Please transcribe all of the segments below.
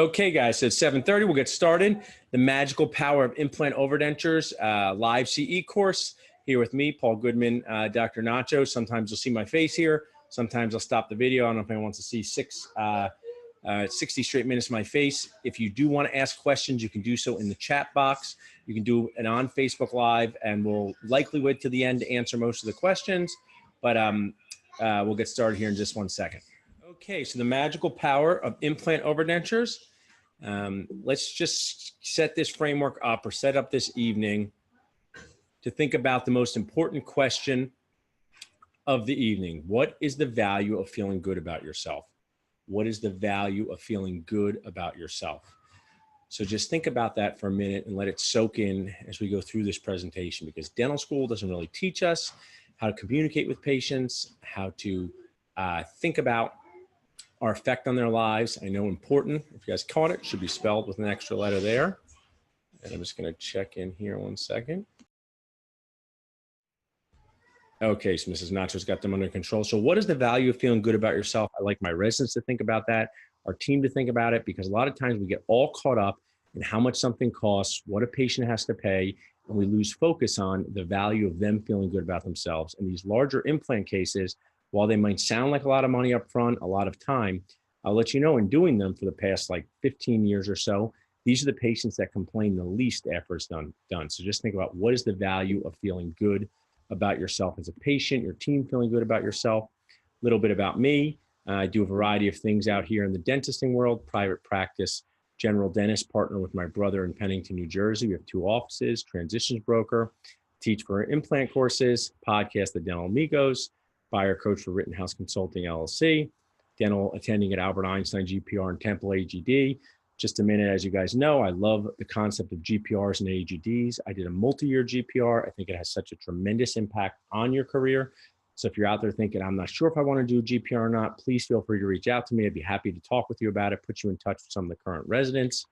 Okay, guys, so it's 7:30. We'll get started. The Magical Power of Implant Overdentures live CE course here with me, Paul Goodman, Dr. Nacho. Sometimes you'll see my face here. Sometimes I'll stop the video. I don't know if anyone wants to see 60 straight minutes of my face. If you do want to ask questions, you can do so in the chat box. You can do it on Facebook Live, and we'll likely wait to the end to answer most of the questions. But we'll get started here in just 1 second. Okay, so the magical power of implant overdentures. Let's just set this framework up, or set up this evening to think about the most important question of the evening. What is the value of feeling good about yourself? What is the value of feeling good about yourself? So just think about that for a minute and let it soak in as we go through this presentation, because dental school doesn't really teach us how to communicate with patients, how to think about our effect on their lives. I know important, if you guys caught it, should be spelled with an extra letter there. And I'm just gonna check in here 1 second. Okay, so Mrs. Nacho's got them under control. So what is the value of feeling good about yourself? I like my residents to think about that, our team to think about it, because a lot of times we get all caught up in how much something costs, what a patient has to pay, and we lose focus on the value of them feeling good about themselves. And these larger implant cases, while they might sound like a lot of money up front, a lot of time, I'll let you know, in doing them for the past like 15 years or so, these are the patients that complain the least after it's done. So just think about, what is the value of feeling good about yourself as a patient, your team feeling good about yourself. A little bit about me. I do a variety of things out here in the dentisting world, private practice, general dentist, partner with my brother in Pennington, New Jersey. We have 2 offices, transitions broker, teach for implant courses, podcast, The Dental Amigos, buyer coach for Rittenhouse Consulting LLC, dental attending at Albert Einstein GPR and Temple AGD. Just a minute, as you guys know, I love the concept of GPRs and AGDs. I did a multi-year GPR. I think it has such a tremendous impact on your career. So if you're out there thinking, I'm not sure if I want to do a GPR or not, please feel free to reach out to me. I'd be happy to talk with you about it, put you in touch with some of the current residents.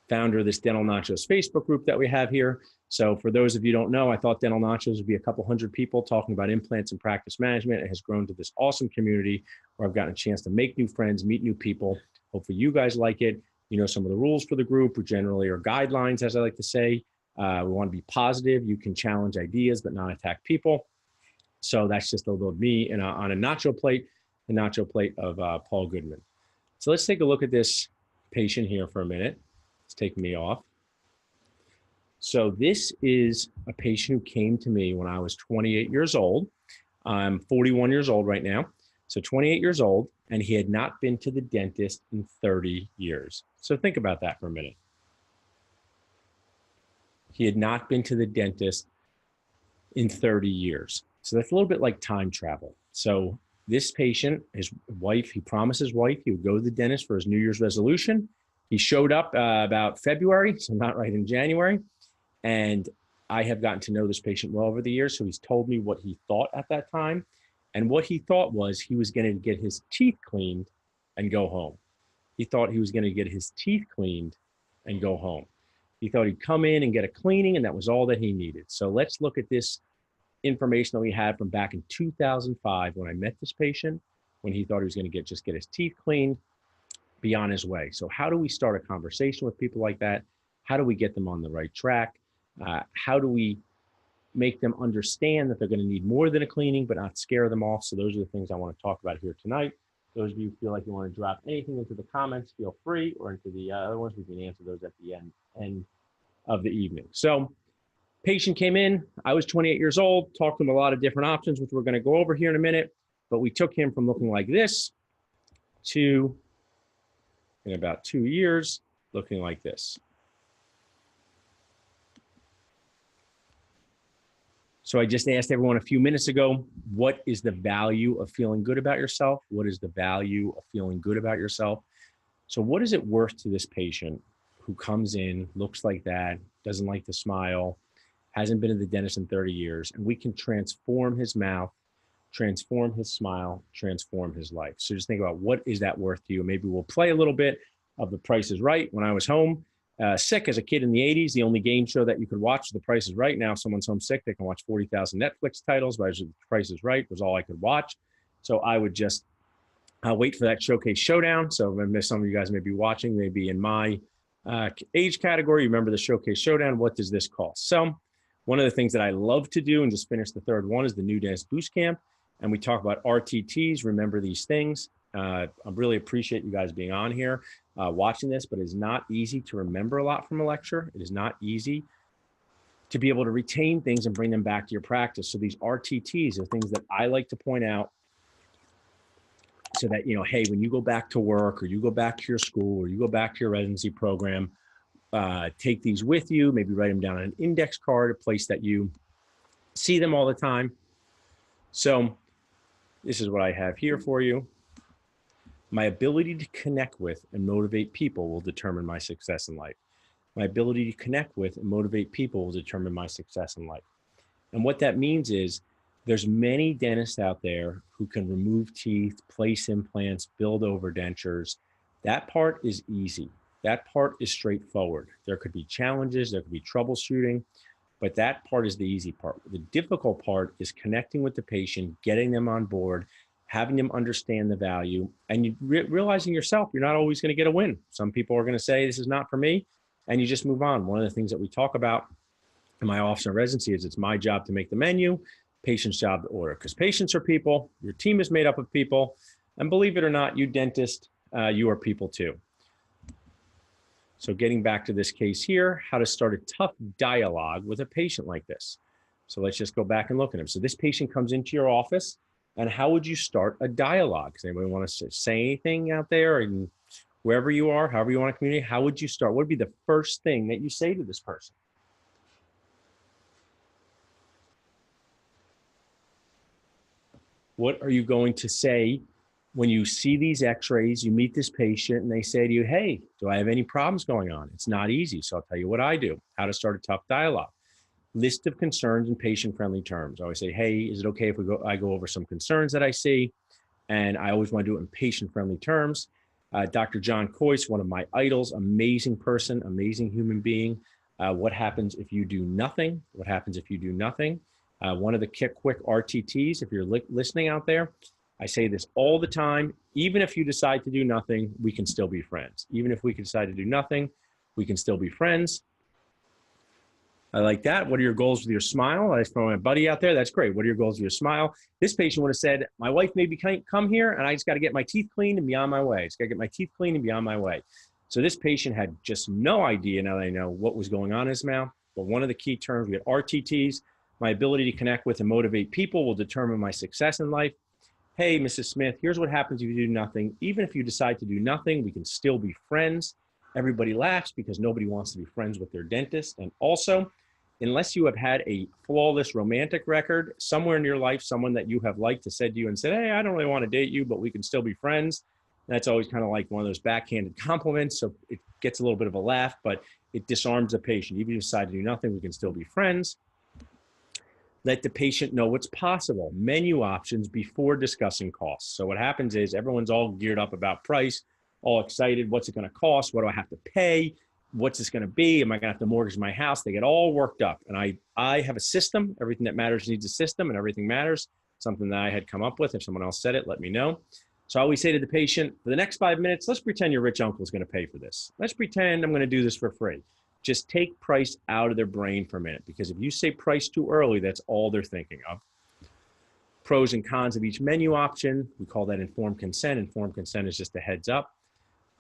Founder of this Dental Nachos Facebook group that we have here. So for those of you who don't know, I thought Dental Nachos would be a couple hundred people talking about implants and practice management. It has grown to this awesome community where I've gotten a chance to make new friends, meet new people. Hopefully you guys like it. You know some of the rules for the group, which generally are guidelines, as I like to say. We want to be positive. You can challenge ideas, but not attack people. So that's just a little of me and on a nacho plate, the nacho plate of Paul Goodman. So let's take a look at this patient here for a minute. Let's take me off. So this is a patient who came to me when I was 28 years old. I'm 41 years old right now. So 28 years old, and he had not been to the dentist in 30 years. So think about that for a minute. He had not been to the dentist in 30 years. So that's a little bit like time travel. So this patient, his wife, he promised his wife he would go to the dentist for his New Year's resolution. He showed up about February, so not right in January. And I have gotten to know this patient well over the years. So he's told me what he thought at that time. And what he thought was he was going to get his teeth cleaned and go home. He thought he was going to get his teeth cleaned and go home. He thought he'd come in and get a cleaning, and that was all that he needed. So let's look at this information that we had from back in 2005 when I met this patient, when he thought he was going to just get his teeth cleaned, be on his way. So how do we start a conversation with people like that? How do we get them on the right track? How do we make them understand that they're going to need more than a cleaning, but not scare them off? So those are the things I want to talk about here tonight. Those of you who feel like you want to drop anything into the comments, feel free, or into the other ones, we can answer those at the end of the evening. So patient came in, I was 28 years old, talked to him a lot of different options, which we're going to go over here in a minute, but we took him from looking like this to, in about 2 years, looking like this. So I just asked everyone a few minutes ago, what is the value of feeling good about yourself? What is the value of feeling good about yourself? So what is it worth to this patient who comes in, looks like that, doesn't like to smile, hasn't been to the dentist in 30 years, and we can transform his mouth, transform his smile, transform his life. So just think about, what is that worth to you? Maybe we'll play a little bit of The Price is Right. When I was home, sick as a kid in the 80s, the only game show that you could watch, The Price is Right. Now, if someone's home sick, they can watch 40,000 Netflix titles, but The Price is Right was all I could watch. So I would just I'll wait for that showcase showdown. So some of you guys may be watching, maybe in my age category. You remember the showcase showdown. What does this cost? So one of the things that I love to do, and just finish the third one, is the New Dentist Boost Camp. And we talk about RTTs. Remember these things. I really appreciate you guys being on here, watching this, but it's not easy to remember a lot from a lecture. It is not easy to be able to retain things and bring them back to your practice. So these RTTs are things that I like to point out, so that, you know, hey, when you go back to work, or you go back to your school, or you go back to your residency program, take these with you, maybe write them down on an index card, a place that you see them all the time. So this is what I have here for you. My ability to connect with and motivate people will determine my success in life. My ability to connect with and motivate people will determine my success in life. And what that means is, there's many dentists out there who can remove teeth, place implants, build overdentures. That part is easy. That part is straightforward. There could be challenges, there could be troubleshooting, but that part is the easy part. The difficult part is connecting with the patient, getting them on board, having them understand the value, and you realizing yourself, you're not always going to get a win. Some people are going to say, this is not for me, and you just move on. One of the things that we talk about in my office and residency is, it's my job to make the menu, patient's job to order, because patients are people, your team is made up of people, and believe it or not, you dentist, you are people too. So getting back to this case here, how to start a tough dialogue with a patient like this. So let's just go back and look at him. So this patient comes into your office, and how would you start a dialogue? Does anybody want to say anything out there, and wherever you are, however you want to communicate, how would you start? What would be the first thing that you say to this person? What are you going to say when you see these x-rays, you meet this patient, and they say to you, hey, do I have any problems going on? It's not easy. So I'll tell you what I do, how to start a tough dialogue. List of concerns in patient-friendly terms. I always say, hey, is it okay if I go over some concerns that I see? And I always want to do it in patient-friendly terms. Dr. John Coyce, one of my idols, amazing person, amazing human being. What happens if you do nothing? What happens if you do nothing? One of the quick RTTs, if you're listening out there, I say this all the time. Even if you decide to do nothing, we can still be friends. Even if we decide to do nothing, we can still be friends. I like that. What are your goals with your smile? I throw my buddy out there. That's great. What are your goals with your smile? This patient would have said, my wife made me come here, and I just got to get my teeth cleaned and be on my way. I just got to get my teeth cleaned and be on my way. So this patient had just no idea, now that I know, what was going on in his mouth. But one of the key terms, we had RTTs. My ability to connect with and motivate people will determine my success in life. Hey, Mrs. Smith, here's what happens if you do nothing. Even if you decide to do nothing, we can still be friends. Everybody laughs because nobody wants to be friends with their dentist. And also, unless you have had a flawless romantic record, somewhere in your life, someone that you have liked has said to you and said, hey, I don't really want to date you, but we can still be friends. That's always kind of like one of those backhanded compliments. So it gets a little bit of a laugh, but it disarms the patient. Even if you decide to do nothing, we can still be friends. Let the patient know what's possible. Menu options before discussing costs. So what happens is everyone's all geared up about price, all excited. What's it going to cost? What do I have to pay? What's this going to be? Am I going to have to mortgage my house? They get all worked up. And I have a system. Everything that matters needs a system, and everything matters. Something that I had come up with. If someone else said it, let me know. So I always say to the patient, for the next 5 minutes, let's pretend your rich uncle is going to pay for this. Let's pretend I'm going to do this for free. Just take price out of their brain for a minute, because if you say price too early, that's all they're thinking of. Pros and cons of each menu option. We call that informed consent. Informed consent is just a heads up.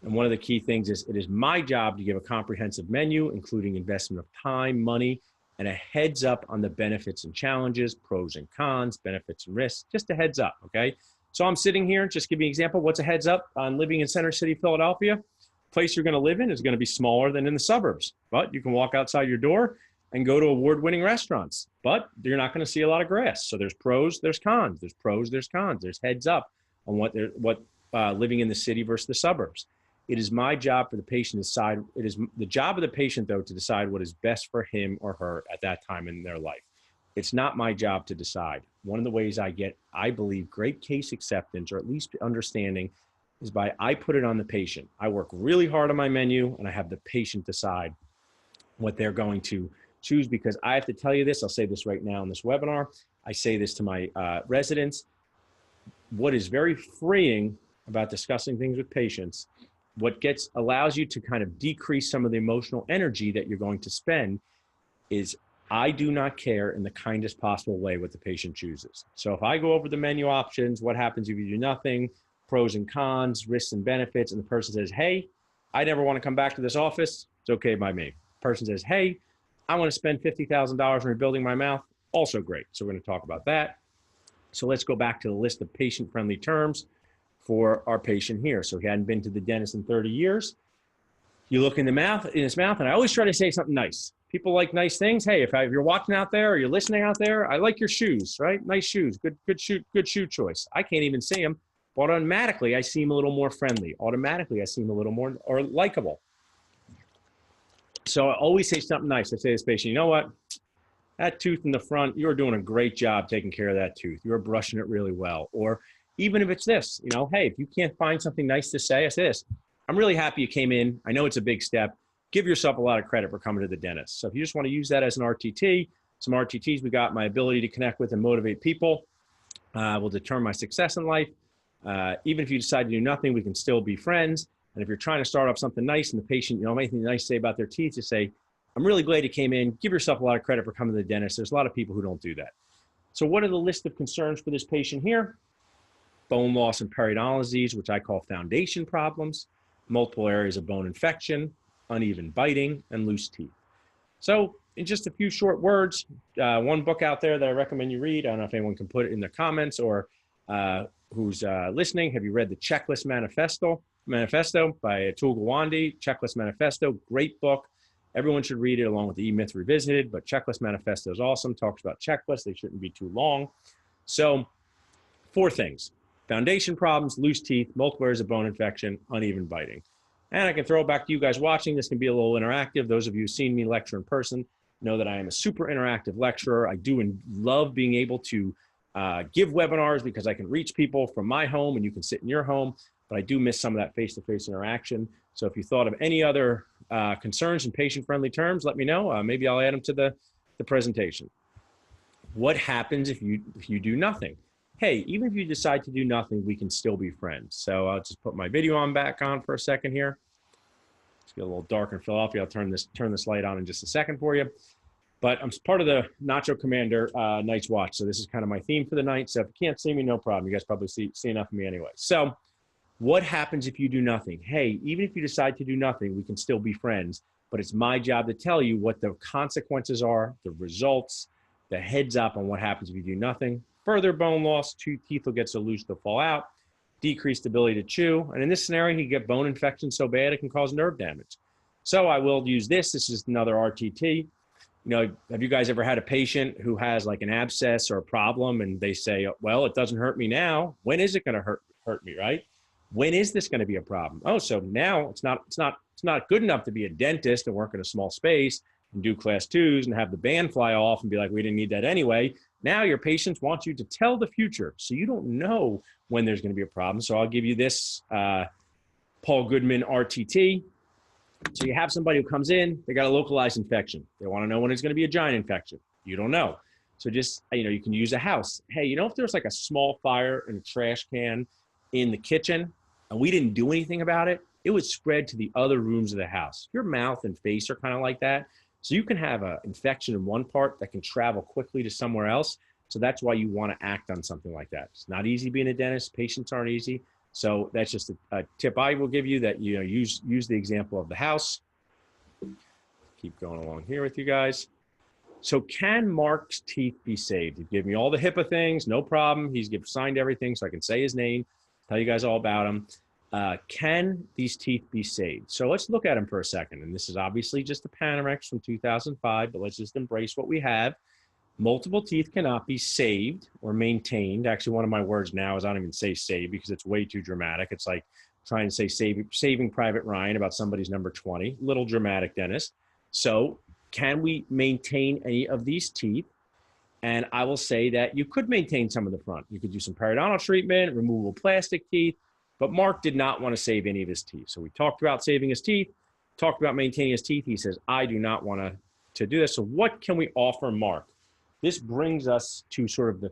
And one of the key things is, it is my job to give a comprehensive menu, including investment of time, money, and a heads up on the benefits and challenges, pros and cons, benefits and risks, just a heads up, okay? So I'm sitting here, just give you an example. What's a heads up on living in Center City, Philadelphia? Place you're going to live in is going to be smaller than in the suburbs, but you can walk outside your door and go to award-winning restaurants, but you're not going to see a lot of grass. So there's pros, there's cons, there's pros, there's cons, there's heads up on what living in the city versus the suburbs. It is my job for the patient to decide. It is the job of the patient, though, to decide what is best for him or her at that time in their life. It's not my job to decide. One of the ways I get, I believe, great case acceptance, or at least understanding, is by I put it on the patient. I work really hard on my menu, and I have the patient decide what they're going to choose, because I have to tell you this. I'll say this right now in this webinar. I say this to my residents. What is very freeing about discussing things with patients, what allows you to kind of decrease some of the emotional energy that you're going to spend is I do not care in the kindest possible way what the patient chooses. So if I go over the menu options, what happens if you do nothing, pros and cons, risks and benefits, and the person says, hey, I never want to come back to this office, it's okay by me. The person says, hey, I want to spend $50,000 rebuilding my mouth, also great. So we're going to talk about that. So let's go back to the list of patient-friendly terms for our patient here. So he hadn't been to the dentist in 30 years. You look in his mouth, and I always try to say something nice. People like nice things. Hey, if you're watching out there or you're listening out there, I like your shoes, right? Nice shoes, good shoe choice. I can't even see them, but automatically I seem a little more friendly. Automatically I seem a little more or likable. So I always say something nice. I say to this patient, you know what? That tooth in the front, you're doing a great job taking care of that tooth. You're brushing it really well. Or even if it's this, you know, hey, if you can't find something nice to say, I say this. I'm really happy you came in. I know it's a big step. Give yourself a lot of credit for coming to the dentist. So if you just want to use that as an RTT, some RTTs we got, my ability to connect with and motivate people will determine my success in life. Even if you decide to do nothing, we can still be friends. And if you're trying to start off something nice and the patient, you know, anything nice to say about their teeth, just say, I'm really glad you came in. Give yourself a lot of credit for coming to the dentist. There's a lot of people who don't do that. So what are the list of concerns for this patient here? Bone loss and periodontal disease, which I call foundation problems, multiple areas of bone infection, uneven biting, and loose teeth. So in just a few short words, one book out there that I recommend you read, I don't know if anyone can put it in the comments or who's listening, have you read the Checklist Manifesto by Atul Gawande? Checklist Manifesto, great book. Everyone should read it along with the E-Myth Revisited, but Checklist Manifesto is awesome. Talks about checklists. They shouldn't be too long. So 4 things: foundation problems, loose teeth, multiple areas of bone infection, uneven biting. And I can throw it back to you guys watching. This can be a little interactive. Those of you who've seen me lecture in person know that I am a super interactive lecturer. I do and love being able to give webinars because I can reach people from my home and you can sit in your home, but I do miss some of that face-to-face interaction. So if you thought of any other concerns in patient-friendly terms, let me know. Maybe I'll add them to the presentation. What happens if you do nothing? Hey, even if you decide to do nothing, we can still be friends. So I'll just put my video back on for a second here. It's get a little dark in Philadelphia. I'll turn this light on in just a second for you. But I'm part of the Nacho Commander Night's Watch. So this is kind of my theme for the night. So if you can't see me, no problem. You guys probably see enough of me anyway. So what happens if you do nothing? Hey, even if you decide to do nothing, we can still be friends. But it's my job to tell you what the consequences are, the results, the heads up on what happens if you do nothing. Further bone loss, teeth will get so loose they'll fall out, decreased ability to chew. And in this scenario, you get bone infection so bad it can cause nerve damage. So I will use this. This is another RTT. You know, have you guys ever had a patient who has like an abscess or a problem and they say, well, it doesn't hurt me now. When is it going to hurt me, right? When is this going to be a problem? Oh, so now it's not good enough to be a dentist and work in a small space and do class 2s and have the band fly off and be like, we didn't need that anyway. Now your patients want you to tell the future. So you don't know when there's going to be a problem. So I'll give you this Paul Goodman RTT. So you have somebody who comes in, they got a localized infection. They want to know when it's going to be a giant infection. You don't know. So just, you know, you can use a house. Hey, you know, if there's like a small fire in a trash can in the kitchen and we didn't do anything about it, it would spread to the other rooms of the house. Your mouth and face are kind of like that. So you can have an infection in one part that can travel quickly to somewhere else. So that's why you want to act on something like that. It's not easy being a dentist. Patients aren't easy. So that's just a tip I will give you, that, you know, use the example of the house. Keep going along here with you guys. So can Marc's teeth be saved? He gave me all the HIPAA things, no problem. He's signed everything so I can say his name, tell you guys all about him. Can these teeth be saved? So let's look at them for a second. And this is obviously just a Panorex from 2005, but let's just embrace what we have. Multiple teeth cannot be saved or maintained. Actually, one of my words now is I don't even say save because it's way too dramatic. It's like trying to say Saving Private Ryan about somebody's number 20. Little dramatic, dentist. So can we maintain any of these teeth? And I will say that you could maintain some of the front. You could do some periodontal treatment, removable plastic teeth, but Marc did not want to save any of his teeth. So we talked about saving his teeth, talked about maintaining his teeth. He says, I do not want to do this. So what can we offer Marc? This brings us to sort of the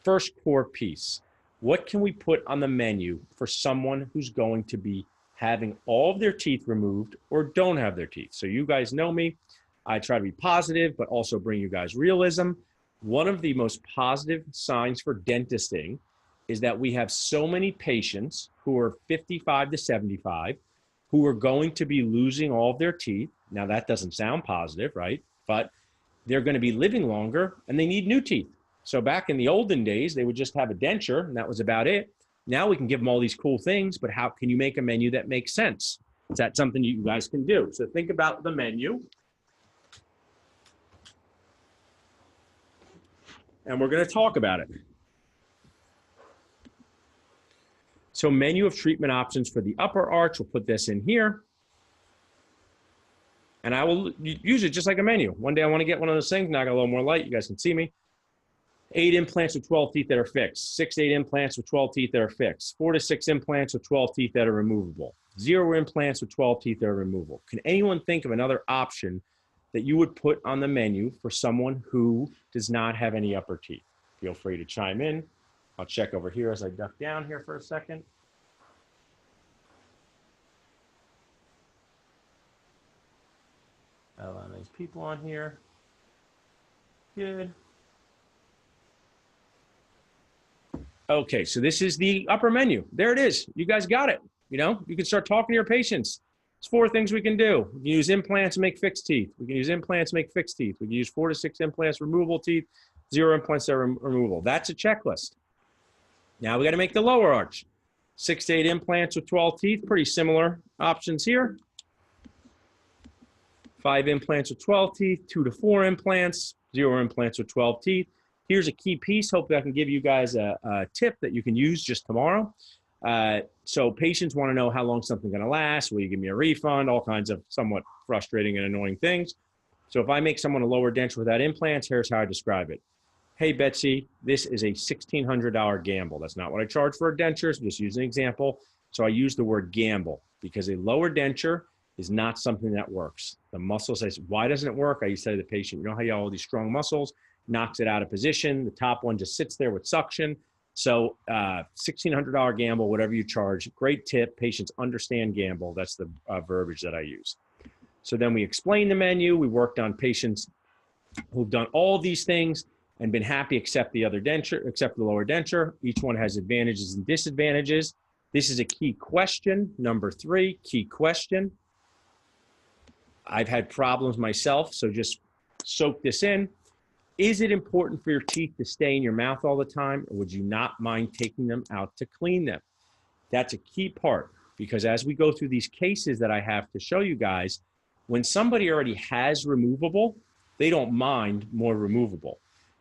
first core piece. What can we put on the menu for someone who's going to be having all of their teeth removed or don't have their teeth? So you guys know me. I try to be positive, but also bring you guys realism. One of the most positive signs for dentisting is that we have so many patients who are 55 to 75 who are going to be losing all of their teeth. Now that doesn't sound positive, right? But they're going to be living longer and they need new teeth. So back in the olden days, they would just have a denture and that was about it. Now we can give them all these cool things, but how can you make a menu that makes sense? Is that something you guys can do? So think about the menu. And we're going to talk about it. So menu of treatment options for the upper arch, we'll put this in here. And I will use it just like a menu. One day I want to get one of those things, now I got a little more light, you guys can see me. 8 implants with 12 teeth that are fixed. 6 to 8 implants with 12 teeth that are fixed. 4 to 6 implants with 12 teeth that are removable. 0 implants with 12 teeth that are removable. Can anyone think of another option that you would put on the menu for someone who does not have any upper teeth? Feel free to chime in. I'll check over here as I duck down here for a second. A lot of nice people on here. Good. Okay, so this is the upper menu. There it is. You guys got it. You know, you can start talking to your patients. There's 4 things we can do. We can use implants to make fixed teeth. We can use implants to make fixed teeth. We can use 4 to 6 implants, removable teeth, 0 implants that are removable. That's a checklist. Now we got to make the lower arch. 6 to 8 implants with 12 teeth, pretty similar options here. 5 implants with 12 teeth, 2 to 4 implants, 0 implants with 12 teeth. Here's a key piece. Hopefully I can give you guys a tip that you can use just tomorrow. So patients want to know how long something's going to last. Will you give me a refund? All kinds of somewhat frustrating and annoying things. So if I make someone a lower denture without implants, here's how I describe it. Hey, Betsy, this is a $1,600 gamble. That's not what I charge for a denture. So just use an example. So I use the word gamble because a lower denture is not something that works. The muscle says, why doesn't it work? I used to say to the patient, you know how you have all these strong muscles, knocks it out of position. The top one just sits there with suction. So $1,600 gamble, whatever you charge, great tip. Patients understand gamble. That's the verbiage that I use. So then we explain the menu. We worked on patients who've done all these things and been happy except the other denture, except the lower denture. Each one has advantages and disadvantages. This is a key question. Number 3, key question. I've had problems myself, so just soak this in. Is it important for your teeth to stay in your mouth all the time, or would you not mind taking them out to clean them? That's a key part, because as we go through these cases that I have to show you guys, when somebody already has removable, they don't mind more removable.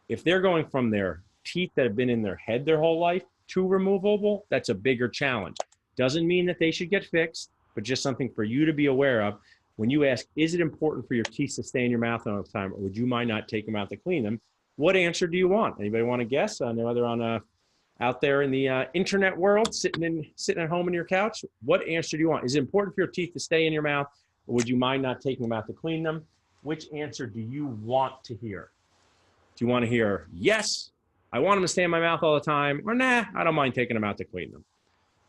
If they're going from their teeth that have been in their head their whole life to removable, that's a bigger challenge. Doesn't mean that they should get fixed, but just something for you to be aware of. When you ask, is it important for your teeth to stay in your mouth all the time, or would you mind not taking them out to clean them? What answer do you want? Anybody want to guess? I know they're on out there in the internet world, sitting at home on your couch. What answer do you want? Is it important for your teeth to stay in your mouth, or would you mind not taking them out to clean them? Which answer do you want to hear? Do you want to hear, yes, I want them to stay in my mouth all the time, or nah, I don't mind taking them out to clean them?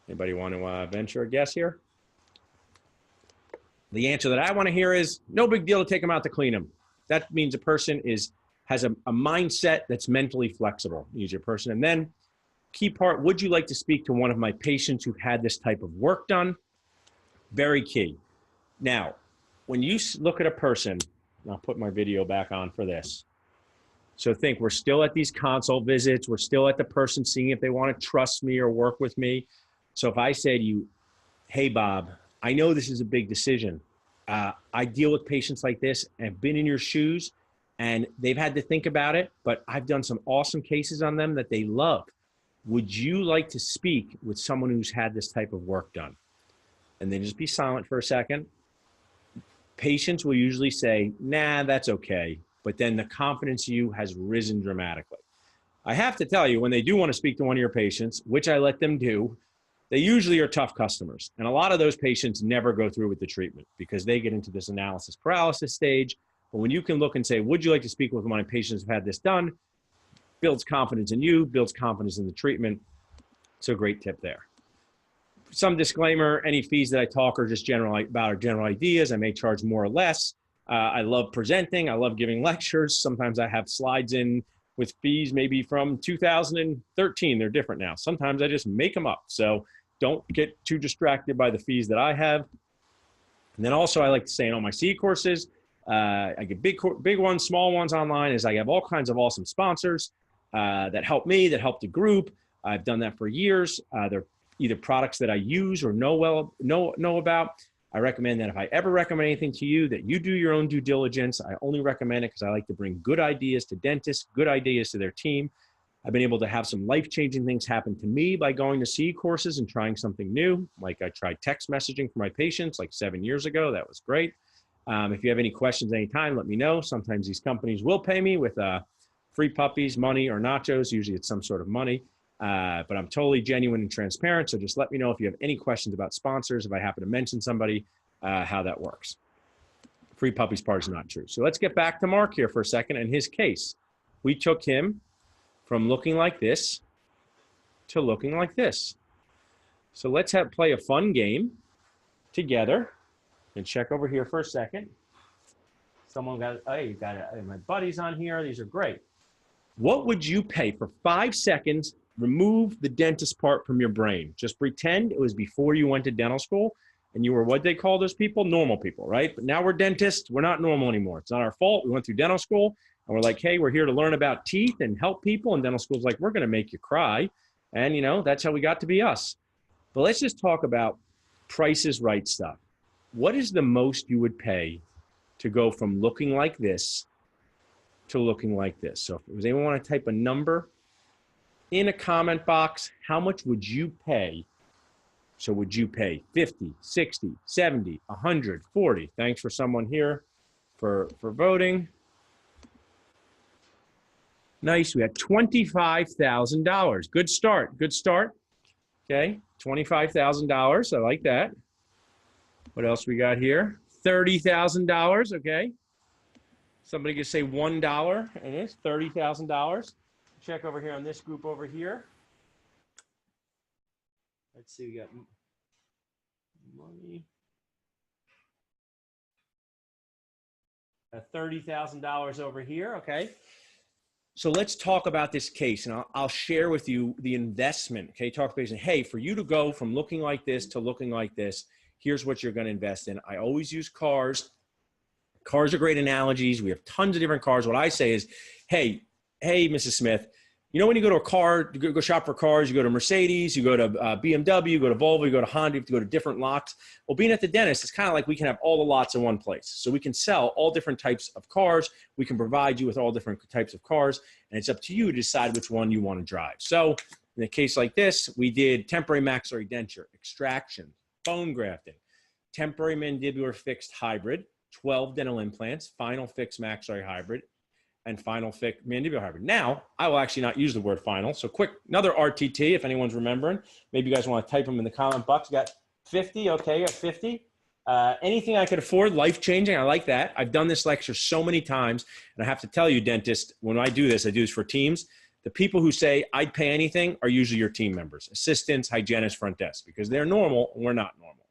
Anybody want to venture a guess here? The answer that I want to hear is no big deal to take them out to clean them. That means a person has a mindset that's mentally flexible. Use your person. And then key part, would you like to speak to one of my patients who've had this type of work done? Very key. Now, when you look at a person, I'll put my video back on for this. So think, we're still at these consult visits. We're still at the person seeing if they want to trust me or work with me. So if I say to you, hey, Bob, I know this is a big decision. I deal with patients like this and have been in your shoes and they've had to think about it, but I've done some awesome cases on them that they love. Would you like to speak with someone who's had this type of work done? And then just be silent for a second. Patients will usually say, nah, that's okay. But then the confidence in you has risen dramatically. I have to tell you, when they do want to speak to one of your patients, which I let them do, they usually are tough customers. And a lot of those patients never go through with the treatment because they get into this analysis paralysis stage. But when you can look and say, would you like to speak with one of my patients who've had this done? Builds confidence in you, builds confidence in the treatment. So great tip there. Some disclaimer, any fees that I talk are just general ideas. I may charge more or less. I love presenting. I love giving lectures. Sometimes I have slides in with fees maybe from 2013. They're different now. Sometimes I just make them up. So don't get too distracted by the fees that I have. And then also I like to say in all my CE courses, I get big ones, small ones online, is I have all kinds of awesome sponsors that help me, that help the group. I've done that for years. They're either products that I use or know about. I recommend that if I ever recommend anything to you, that you do your own due diligence. I only recommend it because I like to bring good ideas to dentists, good ideas to their team. I've been able to have some life-changing things happen to me by going to CE courses and trying something new. Like I tried text messaging for my patients like 7 years ago. That was great. If you have any questions anytime, let me know. Sometimes these companies will pay me with free puppies, money, or nachos. Usually it's some sort of money. But I'm totally genuine and transparent. So just let me know if you have any questions about sponsors, if I happen to mention somebody, how that works. Free puppies part is not true. So let's get back to Mark here for a second and his case. We took him from looking like this to looking like this. So let's play a fun game together and check over here for a second. Someone got, hey, my buddy's on here. These are great. What would you pay for 5 seconds? Remove the dentist part from your brain. Just pretend it was before you went to dental school and you were what they call those people? Normal people, right? But now we're dentists. We're not normal anymore. It's not our fault. We went through dental school and we're like, hey, we're here to learn about teeth and help people. And dental school's like, we're going to make you cry. And you know, that's how we got to be us. But let's just talk about Price is Right stuff. What is the most you would pay to go from looking like this to looking like this? So if anyone want to type a number in a comment box, how much would you pay? So would you pay 50, 60, 70, 100, 40? Thanks for someone here for voting. Nice, we had $25,000. Good start, good start. Okay, $25,000, I like that. What else we got here? $30,000, okay. Somebody could say $1, and it's $30,000. Check over here on this group over here. Let's see, we got money. $30,000 over here, okay. So let's talk about this case, and I'll share with you the investment, okay. Talk about, hey, for you to go from looking like this to looking like this, here's what you're going to invest in. I always use cars. Cars are great analogies. We have tons of different cars. What I say is, hey, Mrs. Smith, you know, when you go to a car, you go shop for cars, you go to Mercedes, you go to BMW, you go to Volvo, you go to Honda, you have to go to different lots. Well, being at the dentist, it's kind of like we can have all the lots in one place. So we can sell all different types of cars. We can provide you with all different types of cars. And it's up to you to decide which one you want to drive. So in a case like this, we did temporary maxillary denture, extraction, bone grafting, temporary mandibular fixed hybrid, 12 dental implants, final fixed maxillary hybrid, and final fixed mandibular hybrid. Now, I will actually not use the word final. So quick, another RTT, if anyone's remembering. Maybe you guys want to type them in the comment box. You got 50, okay, got 50. Anything I could afford, life-changing, I like that. I've done this lecture so many times, and I have to tell you, dentist, when I do this for teams. The people who say, I'd pay anything are usually your team members, assistants, hygienists, front desk, because they're normal and we're not normal.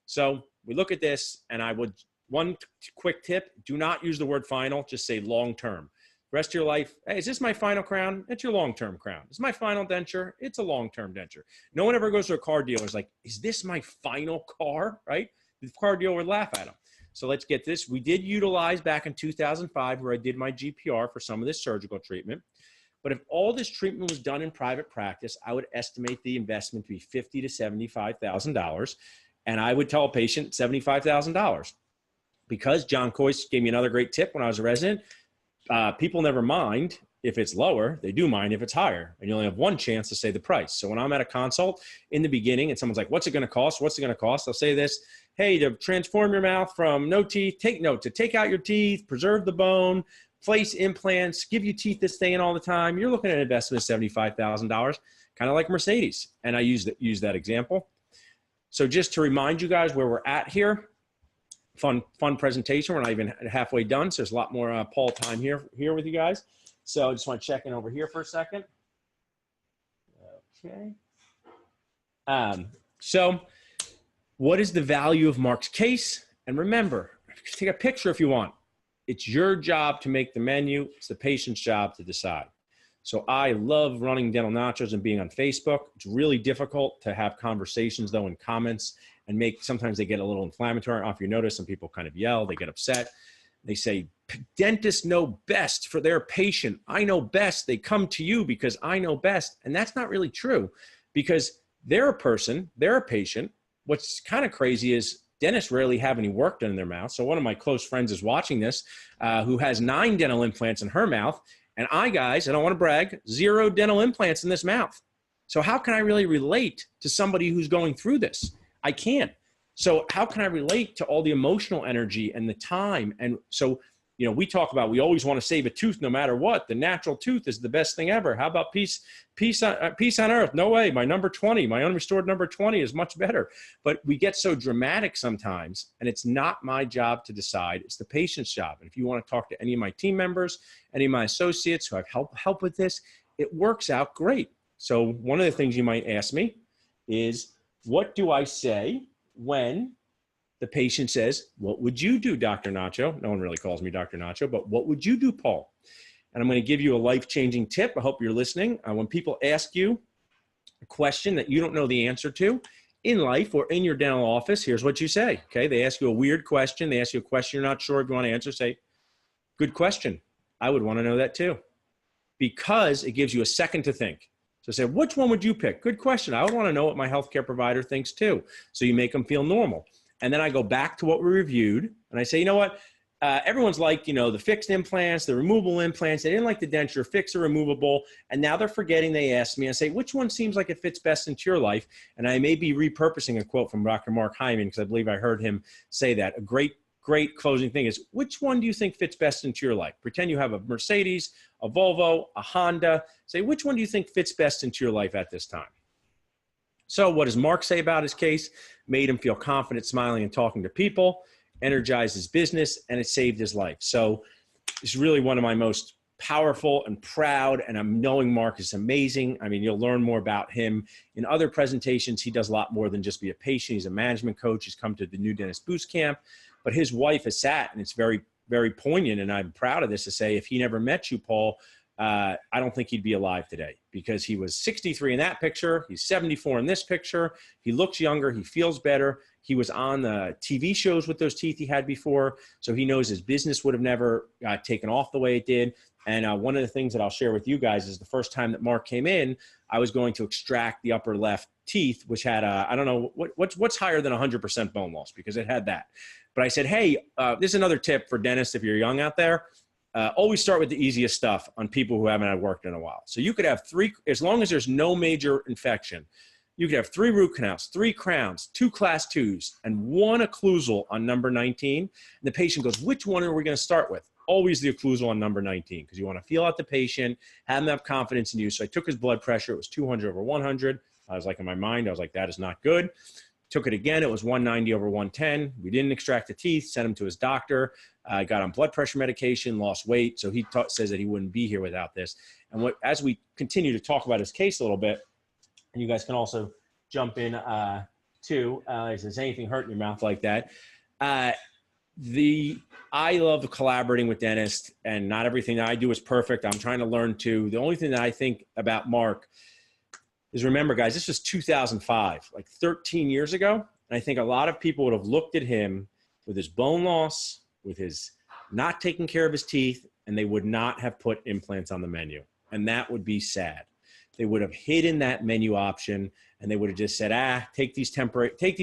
So we look at this, and I would, one quick tip, do not use the word final, just say long-term. The rest of your life, hey, is this my final crown? It's your long-term crown. Is my final denture? It's a long-term denture. No one ever goes to a car dealer and is like, is this my final car, right? The car dealer would laugh at them. So let's get this. We did utilize back in 2005 where I did my GPR for some of this surgical treatment. But if all this treatment was done in private practice, I would estimate the investment to be $50,000 to $75,000. And I would tell a patient $75,000. Because John Coyce gave me another great tip when I was a resident, people never mind if it's lower, they do mind if it's higher. And you only have one chance to say the price. So when I'm at a consult in the beginning and someone's like, what's it going to cost? What's it going to cost? I'll say this, hey, to transform your mouth from no teeth, take note, to take out your teeth, preserve the bone, place implants, give you teeth that stay in all the time, you're looking at an investment of $75,000, kind of like Mercedes. And I use that example. So just to remind you guys where we're at here, fun presentation. We're not even halfway done, so there's a lot more Paul time here with you guys. So I just want to check in over here for a second. Okay. So what is the value of Marc's case? And remember, take a picture if you want. It's your job to make the menu. It's the patient's job to decide. So I love running Dental Nachos and being on Facebook. It's really difficult to have conversations though in comments and sometimes they get a little inflammatory. I don't know if you notice, some people kind of yell, they get upset. They say, dentists know best for their patient. I know best. They come to you because I know best. And that's not really true because they're a person, they're a patient. What's kind of crazy is dentists rarely have any work done in their mouth. So one of my close friends is watching this, who has 9 dental implants in her mouth. And I don't want to brag, 0 dental implants in this mouth. So how can I really relate to somebody who's going through this? I can't. So how can I relate to all the emotional energy and the time? And so, you know, we talk about, we always want to save a tooth no matter what. The natural tooth is the best thing ever. How about peace on earth? No way. My number 20, my unrestored number 20 is much better. But we get so dramatic sometimes, and it's not my job to decide. It's the patient's job. And if you want to talk to any of my team members, any of my associates who have help with this, it works out great. So one of the things you might ask me is, what do I say when the patient says, what would you do, Dr. Nacho? No one really calls me Dr. Nacho, but what would you do, Paul? And I'm going to give you a life-changing tip. I hope you're listening. When people ask you a question that you don't know the answer to in life or in your dental office, here's what you say, okay? They ask you a weird question. They ask you a question you're not sure if you want to answer. Say, good question. I would want to know that too, because it gives you a second to think. So say, which one would you pick? Good question. I would want to know what my healthcare provider thinks too. So you make them feel normal. And then I go back to what we reviewed and I say, you know what? Everyone's like, you know, the fixed implants, the removable implants. They didn't like the denture, fixed or removable. And now they're forgetting they asked me. I say, which one seems like it fits best into your life? And I may be repurposing a quote from Dr. Marc Hyman, because I believe I heard him say that. A great closing thing is, which one do you think fits best into your life? Pretend you have a Mercedes, a Volvo, a Honda. Say, which one do you think fits best into your life at this time? So what does Marc say about his case? Made him feel confident, smiling and talking to people, energized his business, and it saved his life. So it's really one of my most powerful and proud, and I'm knowing Marc is amazing. I mean, you'll learn more about him in other presentations. He does a lot more than just be a patient. He's a management coach. He's come to the New Dentist Boost Camp, but his wife has sat, and it's very, very poignant, and I'm proud of this to say, if he never met you, Paul, I don't think he'd be alive today, because he was 63 in that picture. He's 74 in this picture. He looks younger. He feels better. He was on the TV shows with those teeth he had before. So he knows his business would have never taken off the way it did. And one of the things that I'll share with you guys is the first time that Marc came in, I was going to extract the upper left teeth, which had I don't know, what's higher than 100% bone loss, because it had that. But I said, hey, this is another tip for dentists if you're young out there. Always start with the easiest stuff on people who haven't had work in a while. So you could have 3, as long as there's no major infection, you could have 3 root canals, 3 crowns, 2 class 2s, and 1 occlusal on number 19. And the patient goes, which one are we going to start with? Always the occlusal on number 19, because you want to feel out the patient, have them have confidence in you. So I took his blood pressure. It was 200/100. I was like, in my mind, I was like, that is not good. Took it again. It was 190/110. We didn't extract the teeth, sent him to his doctor. Got on blood pressure medication, lost weight. So he says that he wouldn't be here without this. And as we continue to talk about his case a little bit, and you guys can also jump in too, if there's anything hurting your mouth like that. I love collaborating with dentists, and not everything that I do is perfect. I'm trying to learn too. The only thing that I think about Marc is, remember guys, this was 2005, like 13 years ago. And I think a lot of people would have looked at him with his bone loss, with his not taking care of his teeth, and they would not have put implants on the menu. And that would be sad. They would have hidden that menu option, and they would have just said, take these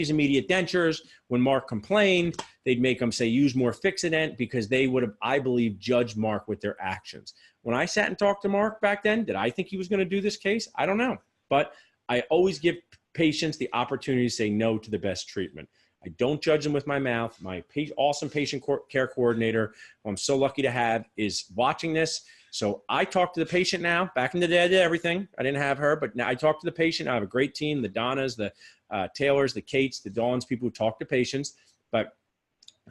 immediate dentures. When Marc complained, they'd make them say, use more Fixodent, because they would have, I believe, judged Marc with their actions. When I sat and talked to Marc back then, did I think he was going to do this case? I don't know. But I always give patients the opportunity to say no to the best treatment. I don't judge them with my mouth. My awesome patient care coordinator, who I'm so lucky to have, is watching this. So I talk to the patient now. Back in the day, I did everything. I didn't have her, but now I talk to the patient. I have a great team, the Donnas, the Taylors, the Kates, the Dawns, people who talk to patients. But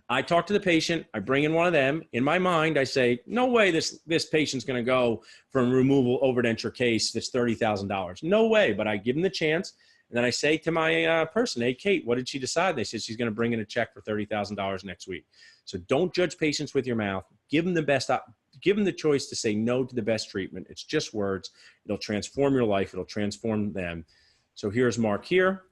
I talk to the patient. I bring in one of them. In my mind, I say, no way this patient's going to go from removal overdenture case that's $30,000. No way. But I give them the chance. And then I say to my person, hey, Kate, what did she decide? They said she's going to bring in a check for $30,000 next week. So don't judge patients with your mouth. Give them the best, give them the choice to say no to the best treatment. It's just words. It'll transform your life. It'll transform them. So here's Mark here.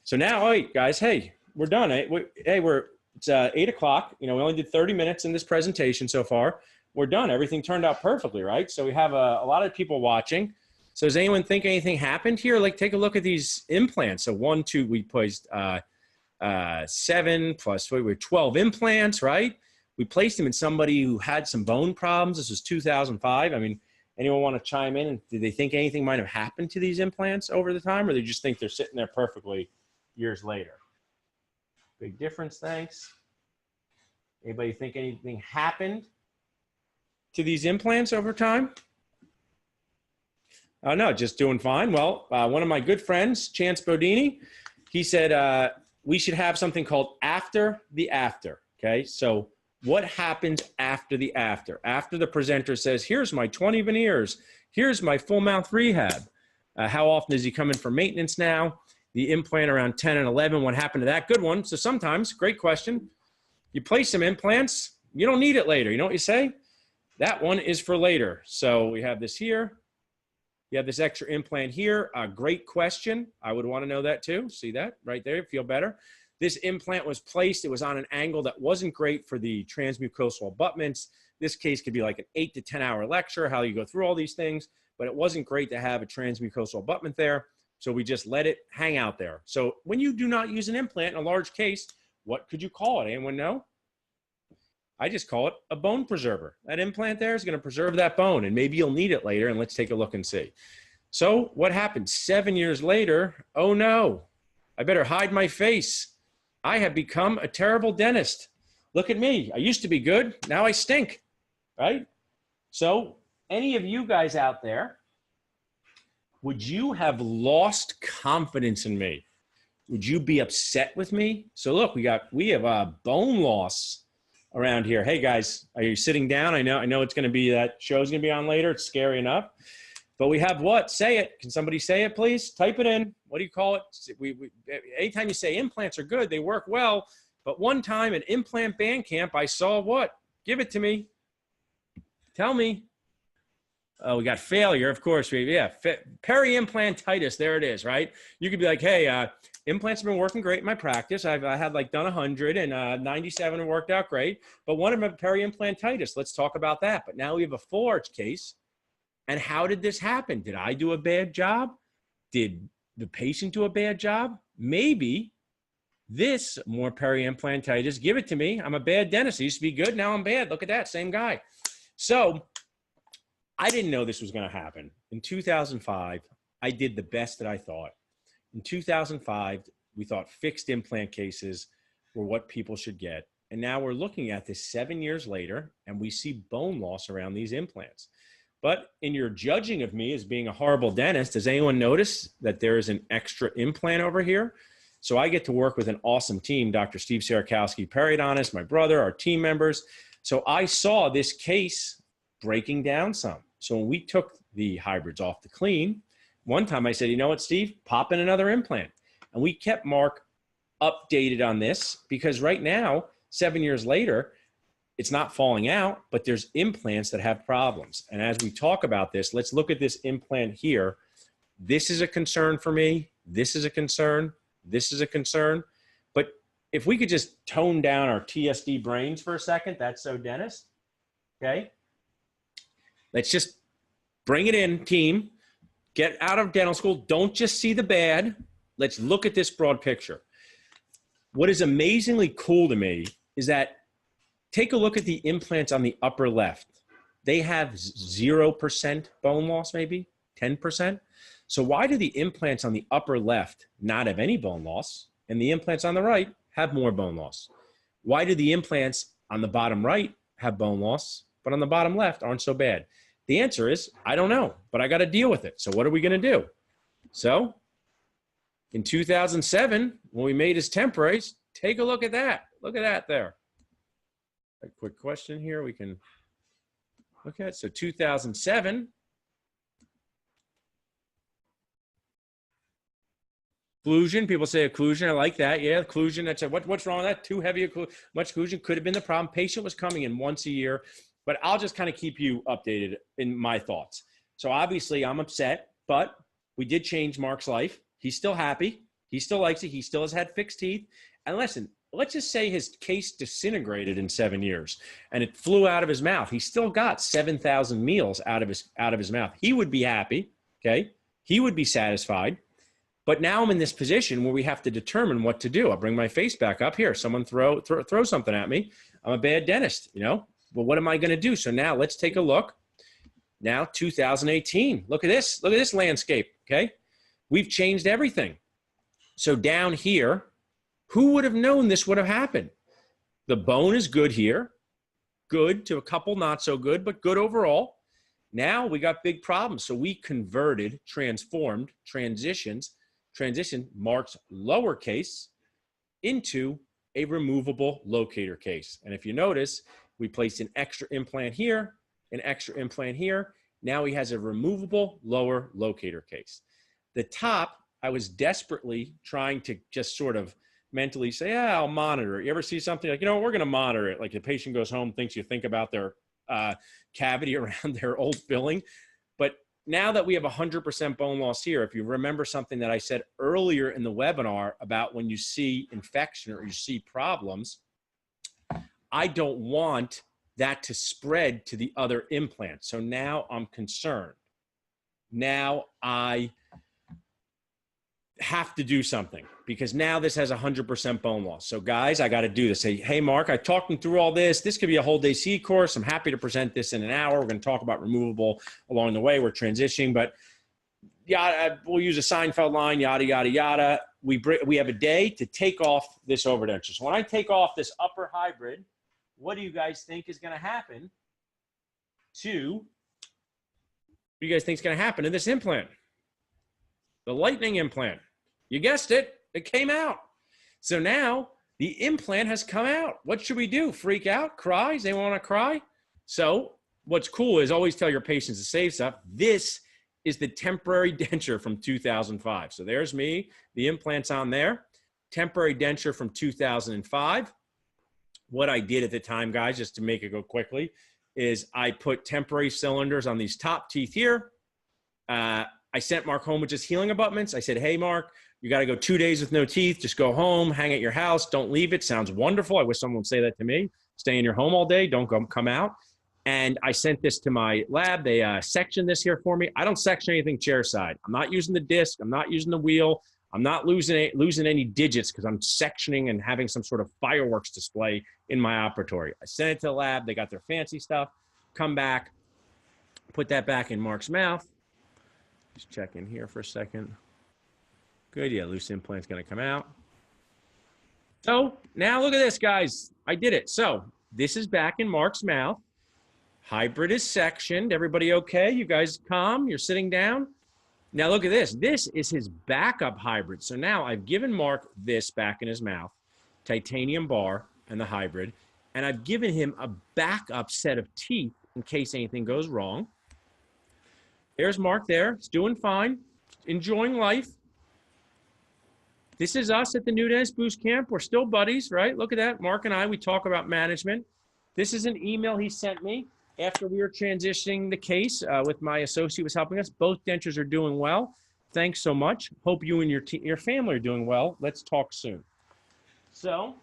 So now, hey, guys, hey, we're done. It's 8 o'clock. You know, we only did 30 minutes in this presentation so far. We're done. Everything turned out perfectly, right? So we have a lot of people watching. So does anyone think anything happened here? Like, take a look at these implants. So 1, 2, we placed 7 plus 4, we're 12 implants, right? We placed them in somebody who had some bone problems. This was 2005. I mean, anyone want to chime in? Did they think anything might have happened to these implants over the time, or they just think they're sitting there perfectly years later? Big difference, thanks. Anybody think anything happened to these implants over time? No, just doing fine. Well, one of my good friends, Chance Bodini, he said we should have something called after the after, okay? So what happens after the after? After the presenter says, here's my 20 veneers, here's my full mouth rehab. How often is he coming for maintenance now? The implant around 10 and 11, what happened to that? Good one. So sometimes, great question, you place some implants, you don't need it later. You know what you say? That one is for later. So we have this here. You have this extra implant here. Great question. I would want to know that too. See that right there? Feel better. This implant was placed. It was on an angle that wasn't great for the transmucosal abutments. This case could be like an 8 to 10 hour lecture, how you go through all these things, but it wasn't great to have a transmucosal abutment there. So we just let it hang out there. So when you do not use an implant in a large case, what could you call it? Anyone know? I just call it a bone preserver. That implant there is going to preserve that bone, and maybe you'll need it later, and let's take a look and see. So what happened 7 years later? Oh no, I better hide my face. I have become a terrible dentist. Look at me. I used to be good. Now I stink, right? So any of you guys out there, would you have lost confidence in me? Would you be upset with me? So look, we have a bone loss around here. Hey guys, are you sitting down? I know it's going to be, that show's going to be on later. It's scary enough. But we have what? Say it. Can somebody say it, please? Type it in. What do you call it? Anytime you say implants are good, they work well. But one time at Implant Band Camp, I saw what? Give it to me. Tell me. Oh, we got failure, of course. Peri-implantitis. There it is, right? You could be like, hey, implants have been working great in my practice. I had like done 100 and 97 have worked out great. But one of them had peri-implantitis. Let's talk about that. But now we have a full arch case. And how did this happen? Did I do a bad job? Did the patient do a bad job? Maybe this more peri-implantitis. Give it to me. I'm a bad dentist. I used to be good. Now I'm bad. Look at that. Same guy. So I didn't know this was going to happen. In 2005, I did the best that I thought. In 2005, we thought fixed implant cases were what people should get. And now we're looking at this 7 years later, and we see bone loss around these implants. But in your judging of me as being a horrible dentist, does anyone notice that there is an extra implant over here? So I get to work with an awesome team, Dr. Steve Sierakowski, periodontist, my brother, our team members. So I saw this case breaking down some. So when we took the hybrids off the clean, one time I said, you know what, Steve, pop in another implant. And we kept Mark updated on this because right now, 7 years later, it's not falling out, but there's implants that have problems. And as we talk about this, let's look at this implant here. This is a concern for me. This is a concern. This is a concern. But if we could just tone down our TSD brains for a second, that's so dentist, okay? Let's just bring it in, team. Get out of dental school. Don't just see the bad. Let's look at this broad picture. What is amazingly cool to me is that take a look at the implants on the upper left. They have 0% bone loss, maybe 10%. So why do the implants on the upper left not have any bone loss and the implants on the right have more bone loss? Why do the implants on the bottom right have bone loss, but on the bottom left aren't so bad? The answer is, I don't know, but I got to deal with it. So what are we going to do? So in 2007, when we made his temporaries, take a look at that. Look at that there. A quick question here we can look at. So 2007, Occlusion, people say occlusion. I like that. Yeah, occlusion. That's what's wrong with that? Too heavy, much occlusion could have been the problem. Patient was coming in once a year, but I'll just kind of keep you updated in my thoughts. So obviously I'm upset, but we did change Mark's life. He's still happy. He still likes it. He still has had fixed teeth. And listen, let's just say his case disintegrated in 7 years and it flew out of his mouth. He still got 7,000 meals out of his mouth. He would be happy. Okay. He would be satisfied. But now I'm in this position where we have to determine what to do. I'll bring my face back up here. Someone throw something at me. I'm a bad dentist, you know? Well, what am I going to do? So now let's take a look. Now, 2018. Look at this. Look at this landscape, okay? We've changed everything. So down here, who would have known this would have happened? The bone is good here. Good to a couple not so good, but good overall. Now we got big problems. So we converted, transformed, transitioned Mark's lower case into a removable locator case. And if you notice, we placed an extra implant here, an extra implant here. Now he has a removable lower locator case. The top, I was desperately trying to just sort of mentally say, yeah, I'll monitor it. You ever see something like, you know, we're going to monitor it. Like the patient goes home, thinks you think about their cavity around their old filling. But now that we have 100% bone loss here, if you remember something that I said earlier in the webinar about when you see infection or you see problems, I don't want that to spread to the other implants. So now I'm concerned. Now I have to do something because now this has 100% bone loss. So guys, I got to do this. Say, hey, Mark, I talked him through all this. This could be a whole day C course. I'm happy to present this in an hour. We're going to talk about removable along the way. We're transitioning, but yada, we'll use a Seinfeld line, yada, yada, yada. We have a day to take off this overdenture. So when I take off this upper hybrid, what do you guys think is going to happen to this implant? The lightning implant. You guessed it. It came out. So now the implant has come out. What should we do? Freak out? Cry? They want to cry? So what's cool is always tell your patients to save stuff. This is the temporary denture from 2005. So there's me. The implant's on there. Temporary denture from 2005. What I did at the time, guys, just to make it go quickly, is I put temporary cylinders on these top teeth here. I sent Mark home with just healing abutments. I said, hey, Mark, you got to go 2 days with no teeth. Just go home, hang at your house. Don't leave it. Sounds wonderful. I wish someone would say that to me. Stay in your home all day. Don't come out. And I sent this to my lab. They sectioned this here for me. I don't section anything chair side. I'm not using the disc. I'm not using the wheel. I'm not losing any digits because I'm sectioning and having some sort of fireworks display in my operatory. I sent it to the lab. They got their fancy stuff. Come back. Put that back in Mark's mouth. Just check in here for a second. Good, yeah, loose implant's gonna come out. So now look at this, guys. I did it. So this is back in Mark's mouth. Hybrid is sectioned. Everybody okay? You guys calm? You're sitting down? Now look at this. This is his backup hybrid. So now I've given Mark this back in his mouth, titanium bar and the hybrid, and I've given him a backup set of teeth in case anything goes wrong. There's Mark there. He's doing fine, enjoying life. This is us at the New Dentist Boost Camp. We're still buddies, right? Look at that. Mark and I, we talk about management. This is an email he sent me after we were transitioning the case with my associate was helping us. Both dentures are doing well. Thanks so much. Hope you and your family are doing well. Let's talk soon. So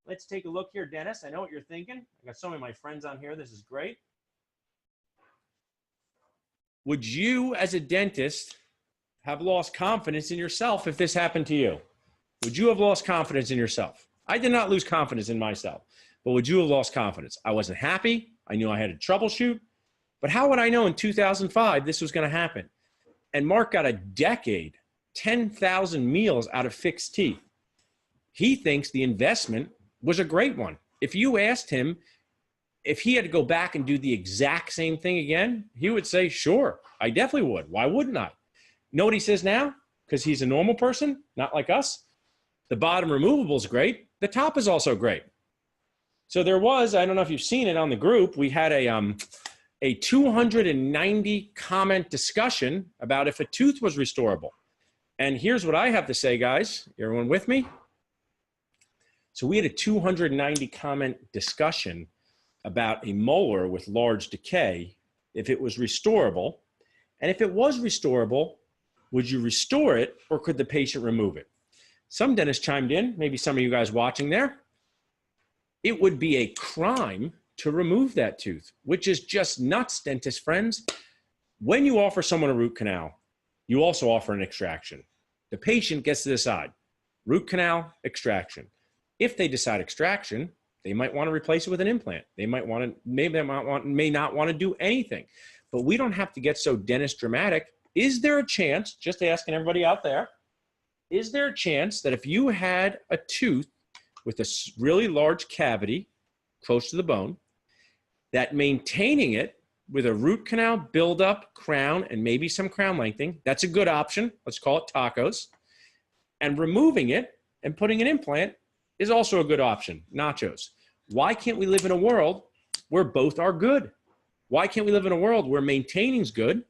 let's take a look here, Dennis. I know what you're thinking. I got so many of my friends on here. This is great. Would you, as a dentist, have lost confidence in yourself if this happened to you? Would you have lost confidence in yourself? I did not lose confidence in myself, but would you have lost confidence? I wasn't happy. I knew I had to troubleshoot, but how would I know in 2005 this was going to happen? And Mark got a decade, 10,000 meals out of fixed teeth. He thinks the investment was a great one. If you asked him, if he had to go back and do the exact same thing again, he would say, sure, I definitely would. Why wouldn't I? Know what he says now? Because he's a normal person, not like us. The bottom removable is great. The top is also great. So there was, I don't know if you've seen it on the group, we had a 290 comment discussion about if a tooth was restorable. And here's what I have to say, guys. Everyone with me? So we had a 290 comment discussion about a molar with large decay, if it was restorable. And if it was restorable, would you restore it or could the patient remove it? Some dentists chimed in, maybe some of you guys watching there. It would be a crime to remove that tooth, which is just nuts, dentist friends. When you offer someone a root canal, you also offer an extraction. The patient gets to decide, root canal, extraction. If they decide extraction, they might want to replace it with an implant. They might want to, maybe they may not want to do anything, but we don't have to get so dentist dramatic. Is there a chance, just asking everybody out there, is there a chance that if you had a tooth with a really large cavity close to the bone, that maintaining it with a root canal, buildup, crown, and maybe some crown lengthening, that's a good option. Let's call it tacos. And removing it and putting an implant is also a good option, nachos. Why can't we live in a world where both are good? Why can't we live in a world where maintaining's good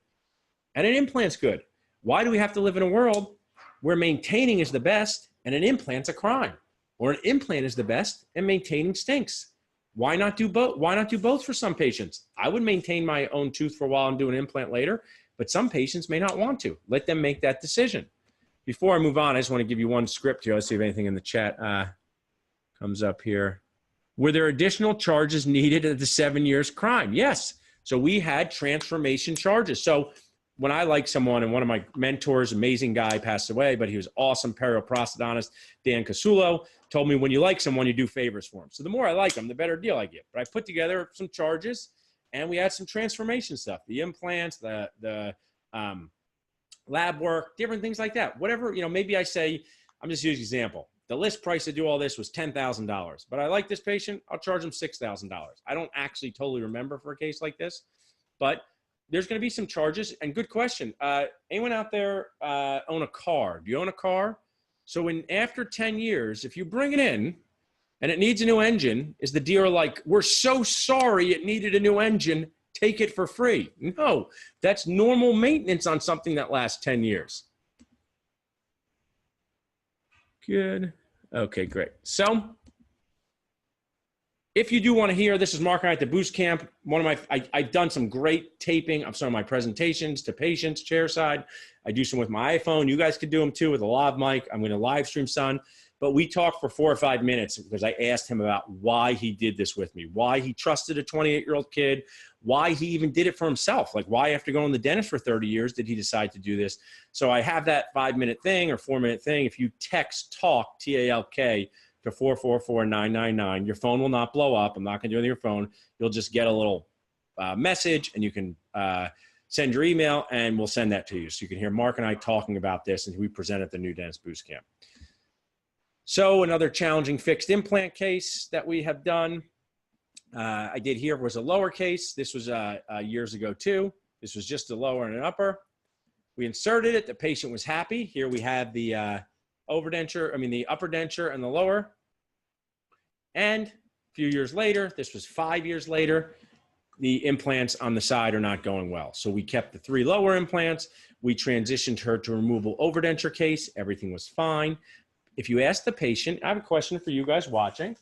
and an implant's good? Why do we have to live in a world where maintaining is the best and an implant's a crime? Or an implant is the best and maintaining stinks? Why not do both? Why not do both for some patients? I would maintain my own tooth for a while and do an implant later, but some patients may not want to. Let them make that decision. Before I move on, I just want to give you one script here. Let's see if anything in the chat comes up here. Were there additional charges needed at the 7 years crime? Yes. So we had transformation charges. So when I like someone, and one of my mentors, amazing guy, passed away, but he was awesome perioprostodontist, Dan Casulo, told me when you like someone, you do favors for them. So the more I like them, the better deal I get. But I put together some charges, and we had some transformation stuff, the implants, the lab work, different things like that. Whatever, you know, maybe I say, I'm just using an example. The list price to do all this was $10,000, but I like this patient, I'll charge them $6,000. I don't actually totally remember for a case like this, but there's going to be some charges. And good question. Anyone out there own a car? Do you own a car? So after 10 years, if you bring it in and it needs a new engine, is the dealer like, we're so sorry it needed a new engine, take it for free? No, that's normal maintenance on something that lasts 10 years. Good. Okay, great. So if you do want to hear, this is Marc and I at the Boost Camp. I've done some great taping of some of my presentations to patients, chairside. I do some with my iPhone. You guys could do them too with a lav mic. I'm going to live stream some. But we talked for 4 or 5 minutes because I asked him about why he did this with me, why he trusted a 28-year-old kid, why he even did it for himself. Like, why after going to the dentist for 30 years did he decide to do this? So I have that 5-minute thing or 4-minute thing. If you text TALK, T-A-L-K, to 444-999, your phone will not blow up. I'm not going to do it on your phone. You'll just get a little message, and you can send your email, and we'll send that to you. So you can hear Marc and I talking about this, and we present at the New Dentist Boost Camp. So another challenging fixed implant case that we have done. I did here was a lower case. This was years ago too. This was just a lower and an upper. We inserted it. The patient was happy. Here we have the the upper denture and the lower. And a few years later, this was 5 years later, the implants on the side are not going well. So we kept the 3 lower implants. We transitioned her to a removable overdenture case. Everything was fine. If you ask the patient, I have a question for you guys watching.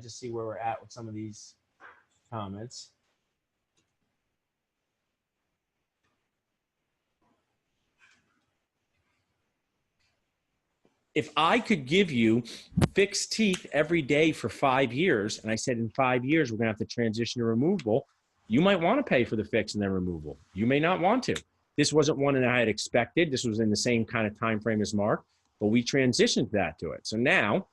Just see where we're at with some of these comments. If I could give you fixed teeth every day for 5 years, and I said in 5 years we're gonna have to transition to removable, you might wanna pay for the fix and then removable. You may not want to. This wasn't one that I had expected. This was in the same kind of time frame as Marc, but we transitioned that to it. So now,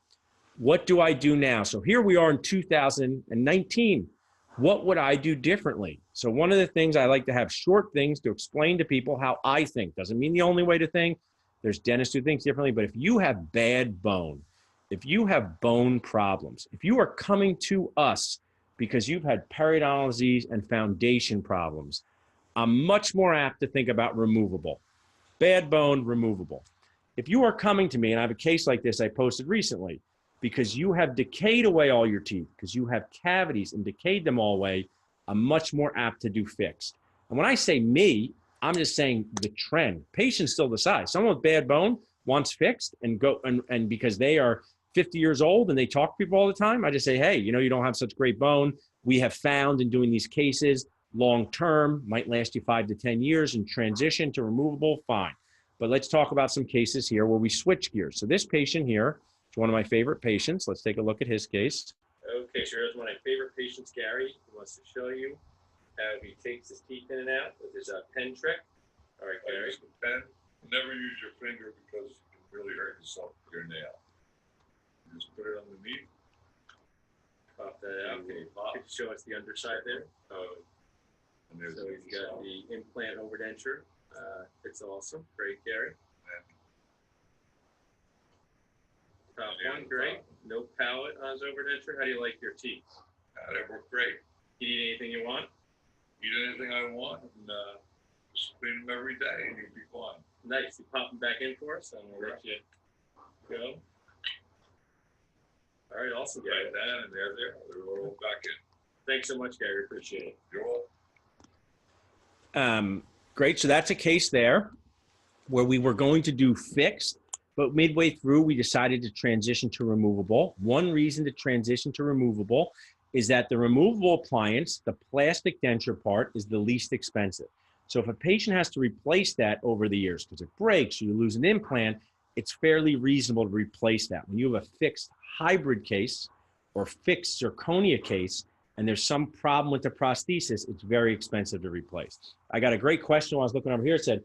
what do I do now? So here we are in 2019. What would I do differently? So one of the things I like to have short things to explain to people how I think. Doesn't mean the only way to think. There's dentists who think differently, but if you have bad bone, if you have bone problems, if you are coming to us because you've had periodontal disease and foundation problems, I'm much more apt to think about removable. Bad bone, removable. If you are coming to me, and I have a case like this I posted recently, because you have decayed away all your teeth, because you have cavities and decayed them all away, I'm much more apt to do fixed. And when I say me, I'm just saying the trend. Patients still decide. Someone with bad bone wants fixed and because they are 50 years old and they talk to people all the time, I just say, hey, you know, you don't have such great bone. We have found in doing these cases, long-term, might last you 5 to 10 years and transition to removable, fine. But let's talk about some cases here where we switch gears. So this patient here is one of my favorite patients. Let's take a look at his case. Okay, so here's one of my favorite patients, Gary. He wants to show you how he takes his teeth in and out with his pen trick. All right, Gary. Use the pen. Never use your finger because you can really hurt yourself with your nail. Just put it underneath. Pop that out. Okay, could you show us the underside there? And there's so he's got the implant overdenture. It's awesome. Great, Gary. Top one, great. No palate on his overdenture. How do you like your teeth? They work great. You eat anything you want? Eat anything I want, and just clean them every day, and you'll be fine. Nice. You pop them back in for us, and we'll let you go. All right, awesome, Gary. Right then, and they're all back in. Thanks so much, Gary. Appreciate it. You're welcome. Great. So that's a case there where we were going to do fixed, but midway through, we decided to transition to removable. One reason to transition to removable is that the removable appliance, the plastic denture part, is the least expensive. So if a patient has to replace that over the years because it breaks or you lose an implant, it's fairly reasonable to replace that. When you have a fixed hybrid case or fixed zirconia case, and there's some problem with the prosthesis, it's very expensive to replace. I got a great question while I was looking over here. It said,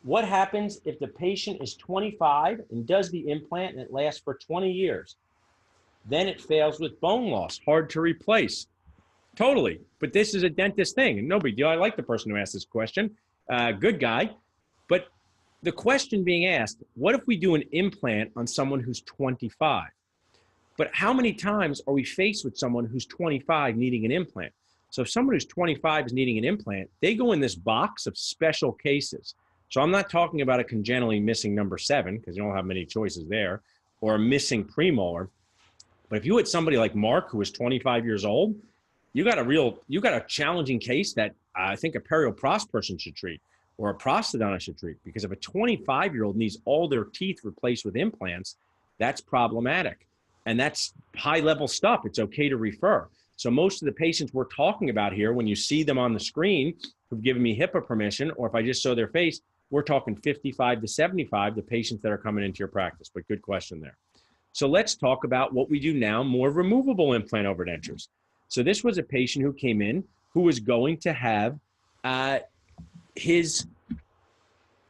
what happens if the patient is 25 and does the implant and it lasts for 20 years? Then it fails with bone loss, hard to replace. Totally, but this is a dentist thing, and no big deal. I like the person who asked this question, good guy. But the question being asked, what if we do an implant on someone who's 25? But how many times are we faced with someone who's 25 needing an implant? So if someone who's 25 is needing an implant, they go in this box of special cases. So I'm not talking about a congenitally missing number 7, because you don't have many choices there, or a missing premolar. But if you had somebody like Marc, who was 25 years old, you got a challenging case that I think a perioprost person should treat, or a prosthodontist should treat. Because if a 25-year-old needs all their teeth replaced with implants, that's problematic. And that's high-level stuff. It's okay to refer. So most of the patients we're talking about here, when you see them on the screen, who've given me HIPAA permission, or if I just show their face, we're talking 55 to 75, the patients that are coming into your practice. But good question there. So let's talk about what we do now, more removable implant overdentures. So this was a patient who came in who was going to have his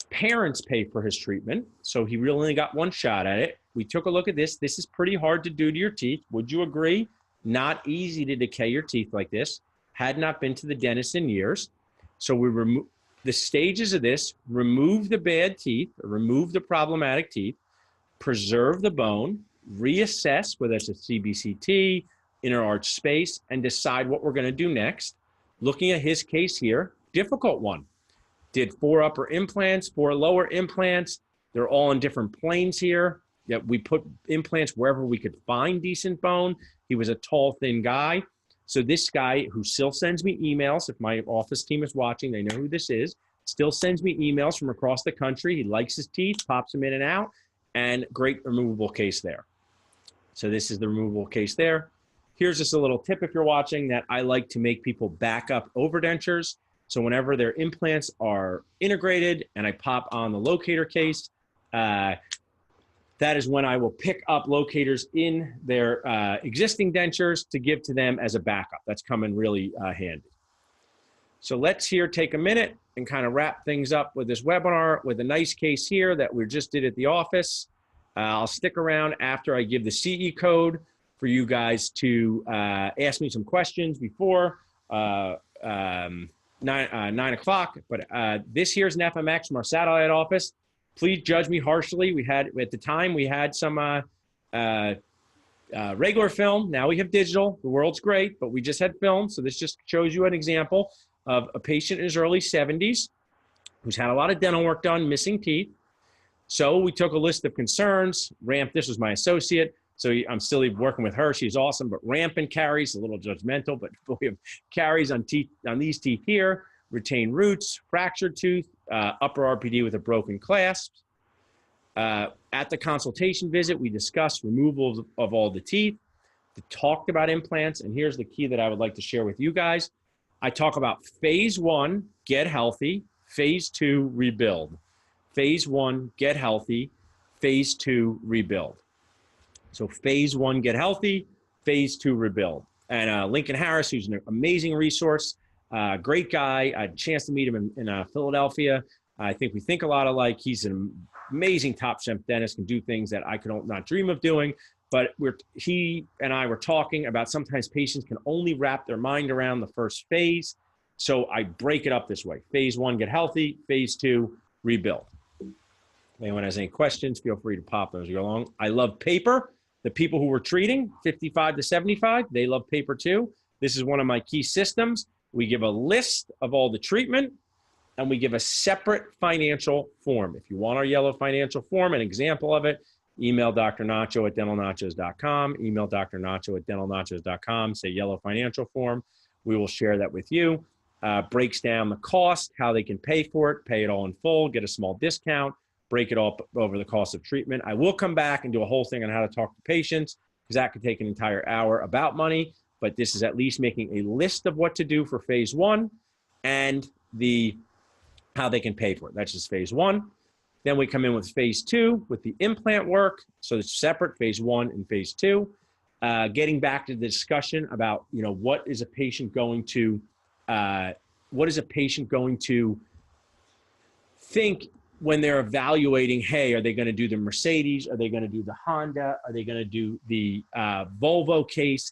parents pay for his treatment. So he really only got one shot at it. We took a look at this. This is pretty hard to do to your teeth. Would you agree? Not easy to decay your teeth like this. Had not been to the dentist in years. So we remove the stages of this, remove the bad teeth, remove the problematic teeth, preserve the bone, reassess whether it's a CBCT, inner arch space, and decide what we're going to do next. Looking at his case here, difficult one. Did 4 upper implants, 4 lower implants. They're all in different planes here. Yet we put implants wherever we could find decent bone. He was a tall, thin guy. So this guy, who still sends me emails, if my office team is watching, they know who this is, still sends me emails from across the country. He likes his teeth, pops them in and out, and great removable case there. So this is the removable case there. Here's just a little tip if you're watching, that I like to make people back up overdentures. So whenever their implants are integrated and I pop on the locator case, that is when I will pick up locators in their existing dentures to give to them as a backup. That's coming really handy. So let's here take a minute and kind of wrap things up with this webinar with a nice case here that we just did at the office. I'll stick around after I give the CE code for you guys to ask me some questions before 9 o'clock. But this here's an FMX from our satellite office. Please judge me harshly. We had, at the time, we had some regular film. Now we have digital. The world's great, but we just had film. So this just shows you an example of a patient in his early 70s who's had a lot of dental work done, missing teeth. So we took a list of concerns. This was my associate. So I'm still working with her. She's awesome, but rampant caries, a little judgmental, but we have caries on these teeth here, retained roots, fractured tooth, upper RPD with a broken clasp. At the consultation visit, we discussed removal of all the teeth. We talked about implants, and here's the key that I would like to share with you guys. I talk about phase 1, get healthy, phase 2, rebuild. Phase 1, get healthy, phase 2, rebuild. So phase 1, get healthy, phase 2, rebuild. And Lincoln Harris, who's an amazing resource, great guy. I had a chance to meet him in Philadelphia. I think we think a lot alike. He's an amazing top shelf dentist, can do things that I could not dream of doing. But he and I were talking about sometimes patients can only wrap their mind around the first phase. So I break it up this way. Phase 1, get healthy. Phase 2, rebuild. If anyone has any questions, feel free to pop those along. I love paper. The people who we're treating, 55 to 75, they love paper too. This is one of my key systems. We give a list of all the treatment, and we give a separate financial form. If you want our yellow financial form, an example of it, email Dr. Nacho at dentalnachos.com, email Dr. Nacho at dentalnachos.com, say yellow financial form. We will share that with you. Breaks down the cost, how they can pay for it, pay it all in full, get a small discount, break it all over the cost of treatment. I will come back and do a whole thing on how to talk to patients, because that could take an entire hour about money, but this is at least making a list of what to do for phase 1 and how they can pay for it. That's just phase 1. Then we come in with phase 2 with the implant work. So it's separate, phase 1 and phase 2. Getting back to the discussion about, what is a patient going to think when they're evaluating, hey, are they going to do the Mercedes? Are they going to do the Honda? Are they going to do the Volvo case?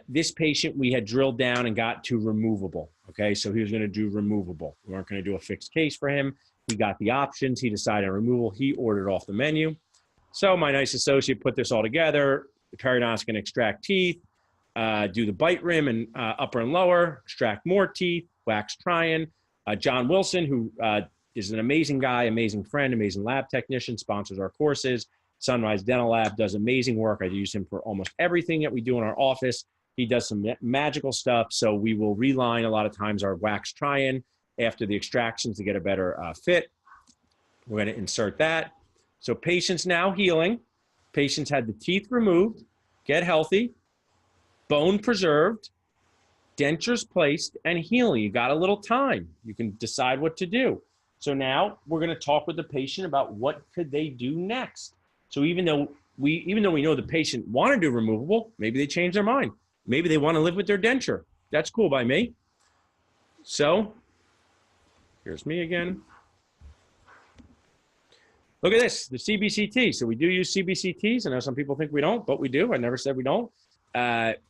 This patient, we had drilled down and got to removable. Okay, so he was going to do removable. We weren't going to do a fixed case for him. He got the options. He decided on removal. He ordered off the menu. So my nice associate put this all together. The periodontist can extract teeth, do the bite rim and upper and lower, extract more teeth, wax try-in. John Wilson, who is an amazing guy, amazing friend, amazing lab technician, sponsors our courses. Sunrise Dental Lab does amazing work. I use him for almost everything that we do in our office. He does some magical stuff. So we will reline a lot of times our wax try-in after the extractions to get a better fit. We're going to insert that. So patients now healing. Patients had the teeth removed, get healthy, bone preserved, dentures placed, and healing. You got a little time. You can decide what to do. So now we're going to talk with the patient about what could they do next. So even though we know the patient wanted to do removable, maybe they changed their mind. Maybe they want to live with their denture. That's cool by me. So here's me again. Look at this, the CBCT. So we do use CBCTs. I know some people think we don't, but we do. I never said we don't.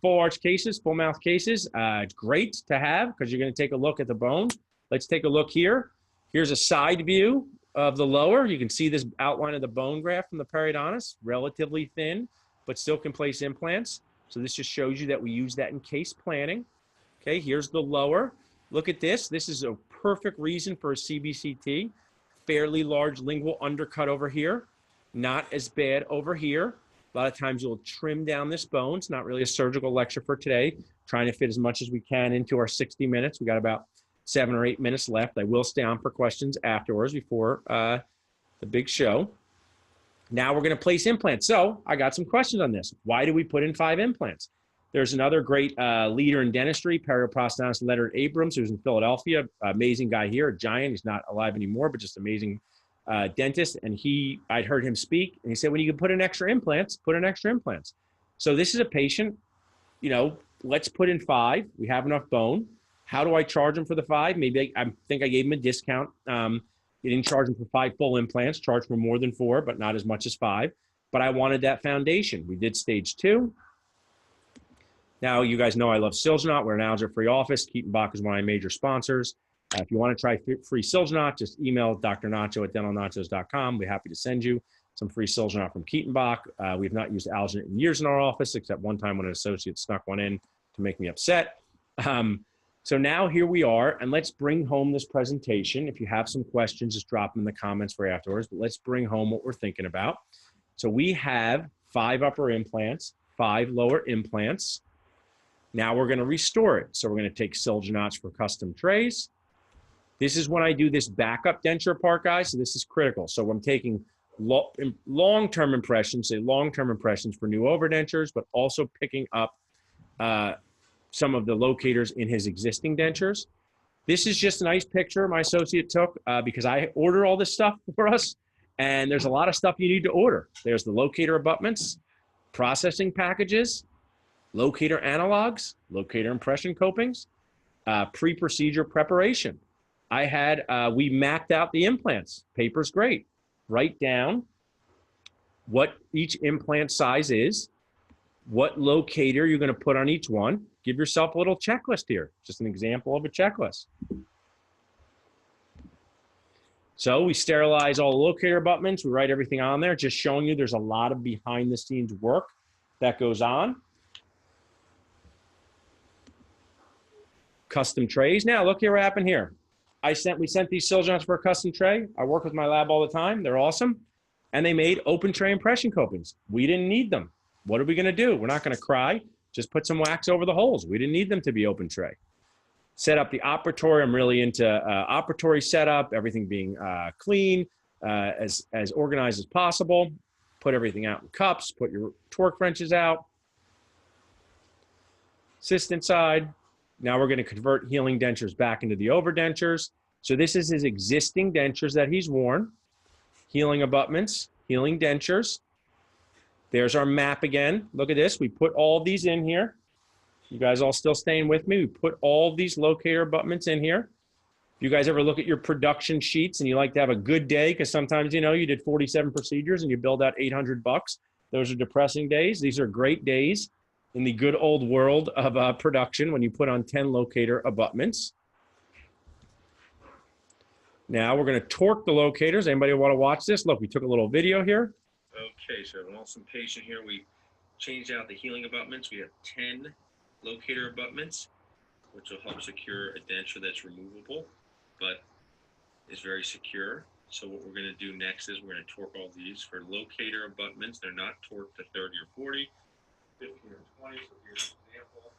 Full arch cases, full mouth cases. It's great to have because you're going to take a look at the bone. Let's take a look here. Here's a side view of the lower. You can see this outline of the bone graft from the periodontist, relatively thin, but still can place implants. So this just shows you that we use that in case planning. Okay, here's the lower. Look at this. This is a perfect reason for a CBCT. Fairly large lingual undercut over here. Not as bad over here. A lot of times you'll trim down this bone. It's not really a surgical lecture for today. Trying to fit as much as we can into our 60 minutes. We got about 7 or 8 minutes left. I will stay on for questions afterwards before the big show. Now we're going to place implants. So I got some questions on this. Why do we put in 5 implants? There's another great leader in dentistry, periodontist Leonard Abrams, who's in Philadelphia. Amazing guy here, a giant. He's not alive anymore, but just amazing dentist. And I'd heard him speak, and he said, when you can put in extra implants, put in extra implants. So this is a patient, let's put in 5. We have enough bone. How do I charge him for the 5? Maybe I think I gave him a discount. You didn't charge him for 5 full implants, charge for more than 4, but not as much as 5. But I wanted that foundation. We did stage 2. Now, you guys know I love SILGINAT. We're an allergen-free office. Keaton Bach is one of my major sponsors. If you want to try free SILGINAT, just email Dr. Nacho at dentalnachos.com. We're happy to send you some free SILGINAT from Keaton Bach. We've not used allergen in years in our office, except one time when an associate snuck one in to make me upset. So now here we are, and let's bring home this presentation. If you have some questions, just drop them in the comments for afterwards, but let's bring home what we're thinking about. So we have 5 upper implants, 5 lower implants. Now we're going to restore it. So we're going to take SILGINATs for custom trays. This is when I do this backup denture part, guys. So this is critical. So I'm taking long-term impressions, say long-term impressions for new overdentures, but also picking up some of the locators in his existing dentures. This is just a nice picture my associate took because I order all this stuff for us, and there's a lot of stuff you need to order. There's the locator abutments, processing packages, locator analogs, locator impression copings, pre-procedure preparation. We mapped out the implants. Paper's great. Write down what each implant size is, what locator you're going to put on each one. Give yourself a little checklist here. Just an example of a checklist. So we sterilize all the locator abutments. We write everything on there, just showing you there's a lot of behind the scenes work that goes on. Custom trays. Now look here what happened here. We sent these SILGINATs for a custom tray. I work with my lab all the time. They're awesome. And they made open tray impression copings. We didn't need them. What are we going to do? We're not going to cry. Just put some wax over the holes. We didn't need them to be open tray. Set up the operatory. I'm really into operatory setup, everything being clean, as organized as possible. Put everything out in cups. Put your torque wrenches out. Assistant side. Now we're going to convert healing dentures back into the overdentures. So this is his existing dentures that he's worn. Healing abutments, healing dentures. There's our map again. Look at this. We put all these in here. You guys all still staying with me? We put all these locator abutments in here. If you guys ever look at your production sheets and you like to have a good day, because sometimes, you know, you did 47 procedures and you billed out $800. Those are depressing days. These are great days in the good old world of production when you put on 10 locator abutments. Now we're going to torque the locators. Anybody want to watch this? Look, we took a little video here. Okay, so an awesome patient here. We changed out the healing abutments. We have 10 locator abutments, which will help secure a denture that's removable, but is very secure. So what we're going to do next is we're going to torque all these. For locator abutments, they're not torqued to 30 or 40, 15 or 20. So here's an example.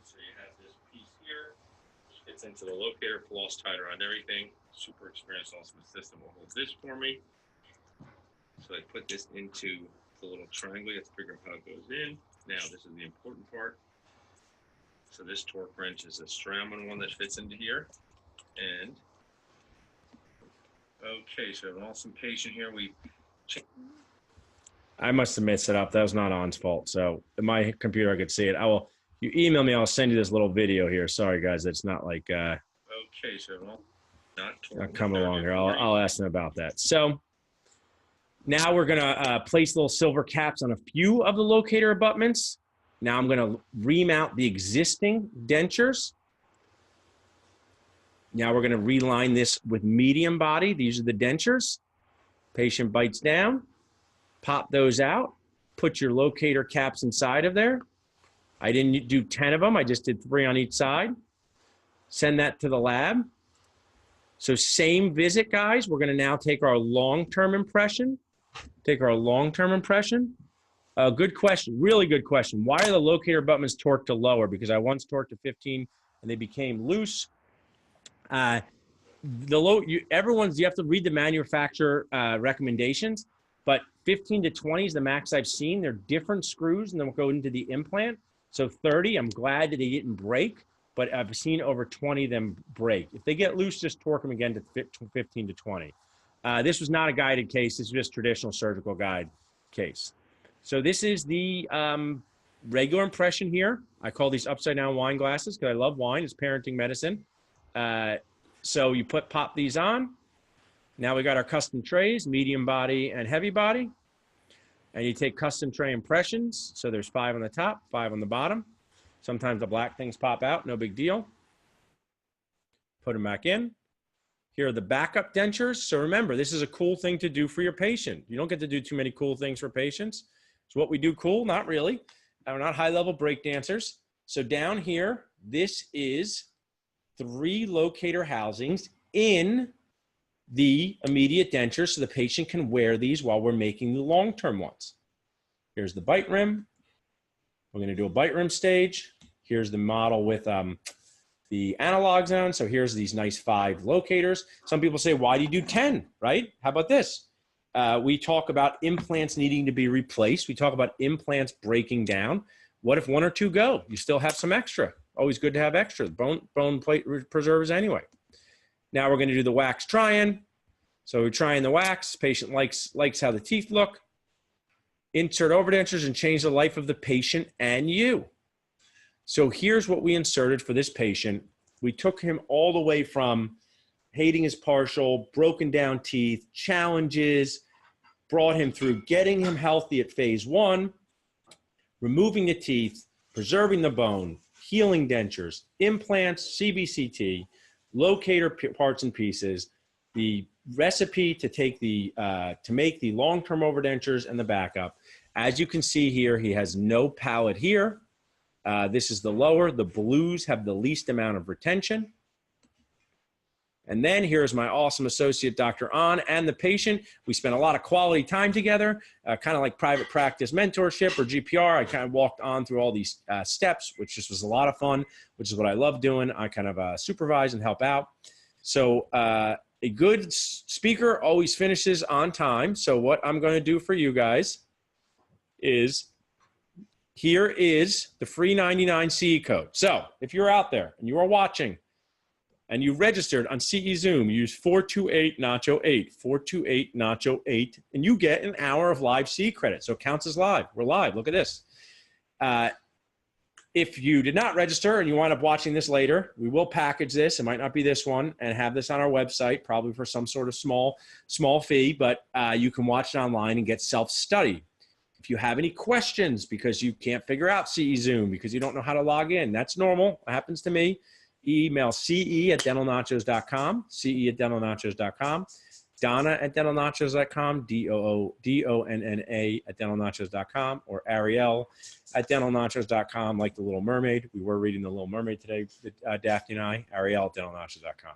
So you have this piece here, which fits into the locator, floss tighter on everything. Super experienced awesome system will hold this for me. So I put this into the little triangle. You have to figure out how it goes in. Now this is the important part. So this torque wrench is a Straumann one that fits into here. And okay, so an awesome patient here. I must have messed it up. That was not On's fault. So in my computer, I could see it. You email me, I'll send you this little video here. Sorry guys, it's not like okay, so not coming along here. I'll ask them about that. So now we're gonna place little silver caps on a few of the locator abutments. Now I'm gonna remount the existing dentures. Now we're gonna reline this with medium body. These are the dentures. Patient bites down, pop those out, put your locator caps inside of there. I didn't do 10 of them, I just did 3 on each side. Send that to the lab. So same visit, guys. We're gonna now take our long-term impression. Good question, really good question. Why are the locator abutments torqued to lower? Because I once torqued to 15 and they became loose. You have to read the manufacturer recommendations, but 15 to 20 is the max I've seen. They're different screws and then we'll go into the implant. So 30, I'm glad that they didn't break, but I've seen over 20 of them break. If they get loose, just torque them again to 15 to 20. This was not a guided case. This is just traditional surgical guide case. So this is the regular impression here. I call these upside down wine glasses because I love wine. It's parenting medicine. So you pop these on. Now we got our custom trays, medium body and heavy body. And you take custom tray impressions. So there's 5 on the top, 5 on the bottom. Sometimes the black things pop out, no big deal. Put them back in. Here are the backup dentures. So remember, this is a cool thing to do for your patient. You don't get to do too many cool things for patients. So what we do cool, not really. We're not high-level break dancers. So down here, this is 3 locator housings in the immediate denture so the patient can wear these while we're making the long-term ones. Here's the bite rim. We're going to do a bite rim stage. Here's the model with the analog zone. So here's these nice 5 locators. Some people say, why do you do 10, right? How about this? We talk about implants needing to be replaced. We talk about implants breaking down. What if 1 or 2 go? You still have some extra. Always good to have extra. Bone plate preservers anyway. Now we're going to do the wax try-in. So we're trying the wax. Patient likes how the teeth look. Insert overdentures and change the life of the patient and you. So here's what we inserted for this patient. We took him all the way from hating his partial, broken down teeth, challenges, brought him through getting him healthy at phase 1, removing the teeth, preserving the bone, healing dentures, implants, CBCT, locator parts and pieces, the recipe to take the to make the long-term overdentures and the backup. As you can see here, he has no palate here. This is the lower. The blues have the least amount of retention. And then here's my awesome associate, Dr. An, and the patient. We spent a lot of quality time together, kind of like private practice mentorship or GPR. I kind of walked on through all these steps, which just was a lot of fun, which is what I love doing. I kind of supervise and help out. So a good speaker always finishes on time. So what I'm going to do for you guys is, here is the free 99 CE code. So if you're out there and you are watching, and you registered on CE Zoom, use 428 Nacho 8, 428 Nacho 8, and you get an hour of live CE credit. So it counts as live. We're live. Look at this. If you did not register and you wind up watching this later, we will package this. It might not be this one, and have this on our website, probably for some sort of small fee, but you can watch it online and get self-study. If you have any questions because you can't figure out CE Zoom, because you don't know how to log in, that's normal. It happens to me. Email ce@dentalnachos.com, ce@dentalnachos.com, Donna@dentalnachos.com, DONNA@dentalnachos.com, or Ariel@dentalnachos.com, like the Little Mermaid. We were reading the Little Mermaid today, Daphne and I, Ariel@dentalnachos.com.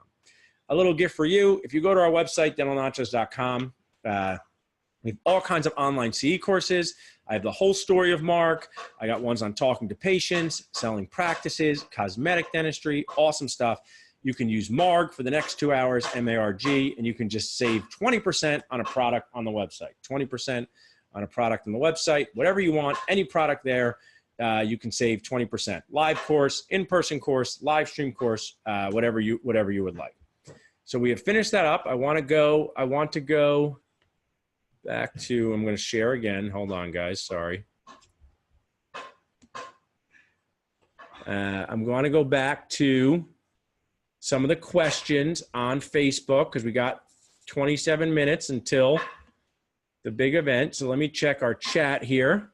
A little gift for you. If you go to our website, dentalnachos.com, we have all kinds of online CE courses. I have the whole story of Marc. I got ones on talking to patients, selling practices, cosmetic dentistry, awesome stuff. You can use MARG for the next 2 hours, MARG, and you can just save 20% on a product on the website. 20% on a product on the website, whatever you want, any product there, you can save 20%. Live course, in-person course, live stream course, whatever you would like. So we have finished that up. I want to go back to, I'm going to share again. Hold on, guys. Sorry. I'm going to go back to some of the questions on Facebook, because we got 27 minutes until the big event. So let me check our chat here.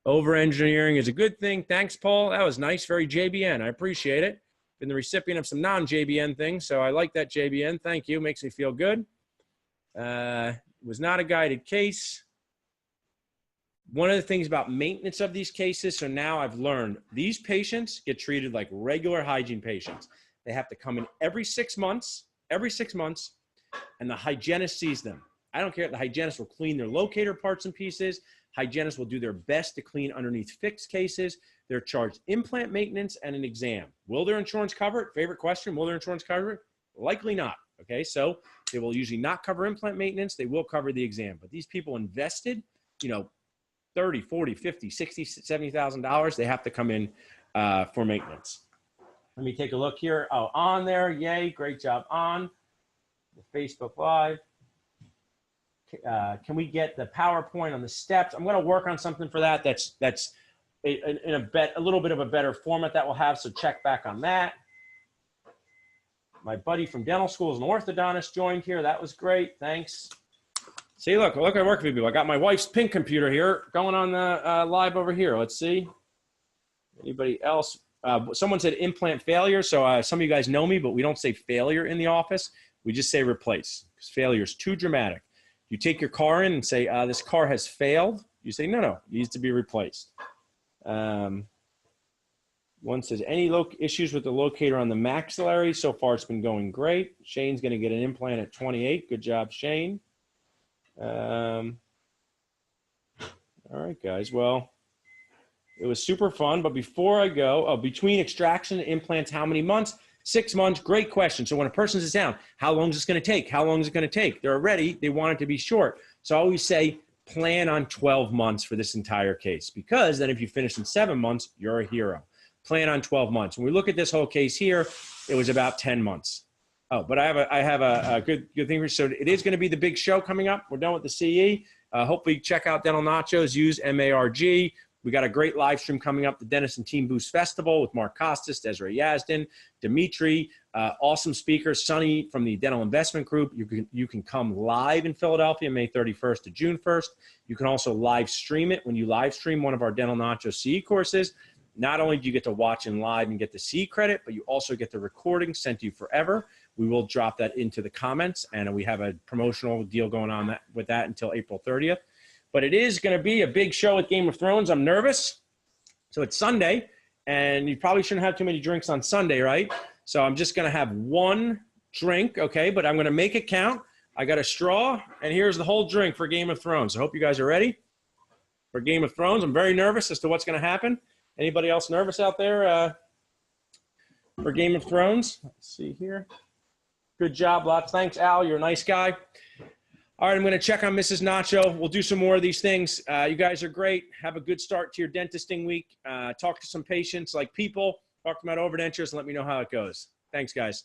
Over-engineering is a good thing. Thanks, Paul. That was nice. Very JBN. I appreciate it. Been the recipient of some non-JBN things, so I like that JBN. Thank you. Makes me feel good. Was not a guided case. One of the things about maintenance of these cases, so now I've learned these patients get treated like regular hygiene patients. They have to come in every 6 months, and the hygienist sees them. I don't care if the hygienist will clean their locator parts and pieces. Hygienists will do their best to clean underneath fixed cases. They're charged implant maintenance and an exam. Will their insurance cover it? Favorite question, will their insurance cover it? Likely not. Okay, so they will usually not cover implant maintenance. They will cover the exam. But these people invested, you know, $30, $40, $50, $60, $70,000. They have to come in for maintenance. Let me take a look here. Oh, on there. Yay. Great job on the Facebook Live. Can we get the PowerPoint on the steps? I'm going to work on something for that. That's in a little bit of a better format that we'll have. So check back on that. My buddy from dental school is an orthodontist joined here. That was great. Thanks. See, look, I work for people. I got my wife's pink computer here going on the live over here. Let's see. Anybody else? Someone said implant failure. So some of you guys know me, but we don't say failure in the office. We just say replace, because failure is too dramatic. You take your car in and say, this car has failed. You say, no, it needs to be replaced. One says, any issues with the locator on the maxillary? So far, it's been going great. Shane's going to get an implant at 28. Good job, Shane. All right, guys. Well, It was super fun. But before I go, between extraction and implants, how many months? 6 months. Great question. So when a person sits down, how long is this going to take? How long is it going to take? They're ready. They want it to be short. So I always say, plan on 12 months for this entire case, because then if you finish in 7 months, you're a hero. Plan on 12 months. When we look at this whole case here, it was about 10 months. Oh, but I have a good thing for you. So it is going to be the big show coming up. We're done with the CE. Hopefully check out Dental Nachos, use MARG. We got a great live stream coming up, the Dentist and Team Boost Festival with Marc Costas, Desiree Yazdan, Dimitri, awesome speakers, Sonny from the Dental Investment Group. You can come live in Philadelphia, May 31st to June 1st. You can also live stream it when you live stream one of our Dental Nachos CE courses. Not only do you get to watch in live and get the CE credit, but you also get the recording sent to you forever. We will drop that into the comments, and we have a promotional deal going on with that until April 30th. But it is going to be a big show with Game of Thrones. I'm nervous. So it's Sunday, and you probably shouldn't have too many drinks on Sunday, right? So I'm just going to have one drink, okay? But I'm going to make it count. I got a straw, and here's the whole drink for Game of Thrones. I hope you guys are ready for Game of Thrones. I'm very nervous as to what's going to happen. Anybody else nervous out there for Game of Thrones? Let's see here. Good job, lots. Thanks, Al. You're a nice guy. All right, I'm going to check on Mrs. Nacho. We'll do some more of these things. You guys are great. Have a good start to your dentisting week. Talk to some patients like people. Talk about overdentures and let me know how it goes. Thanks, guys.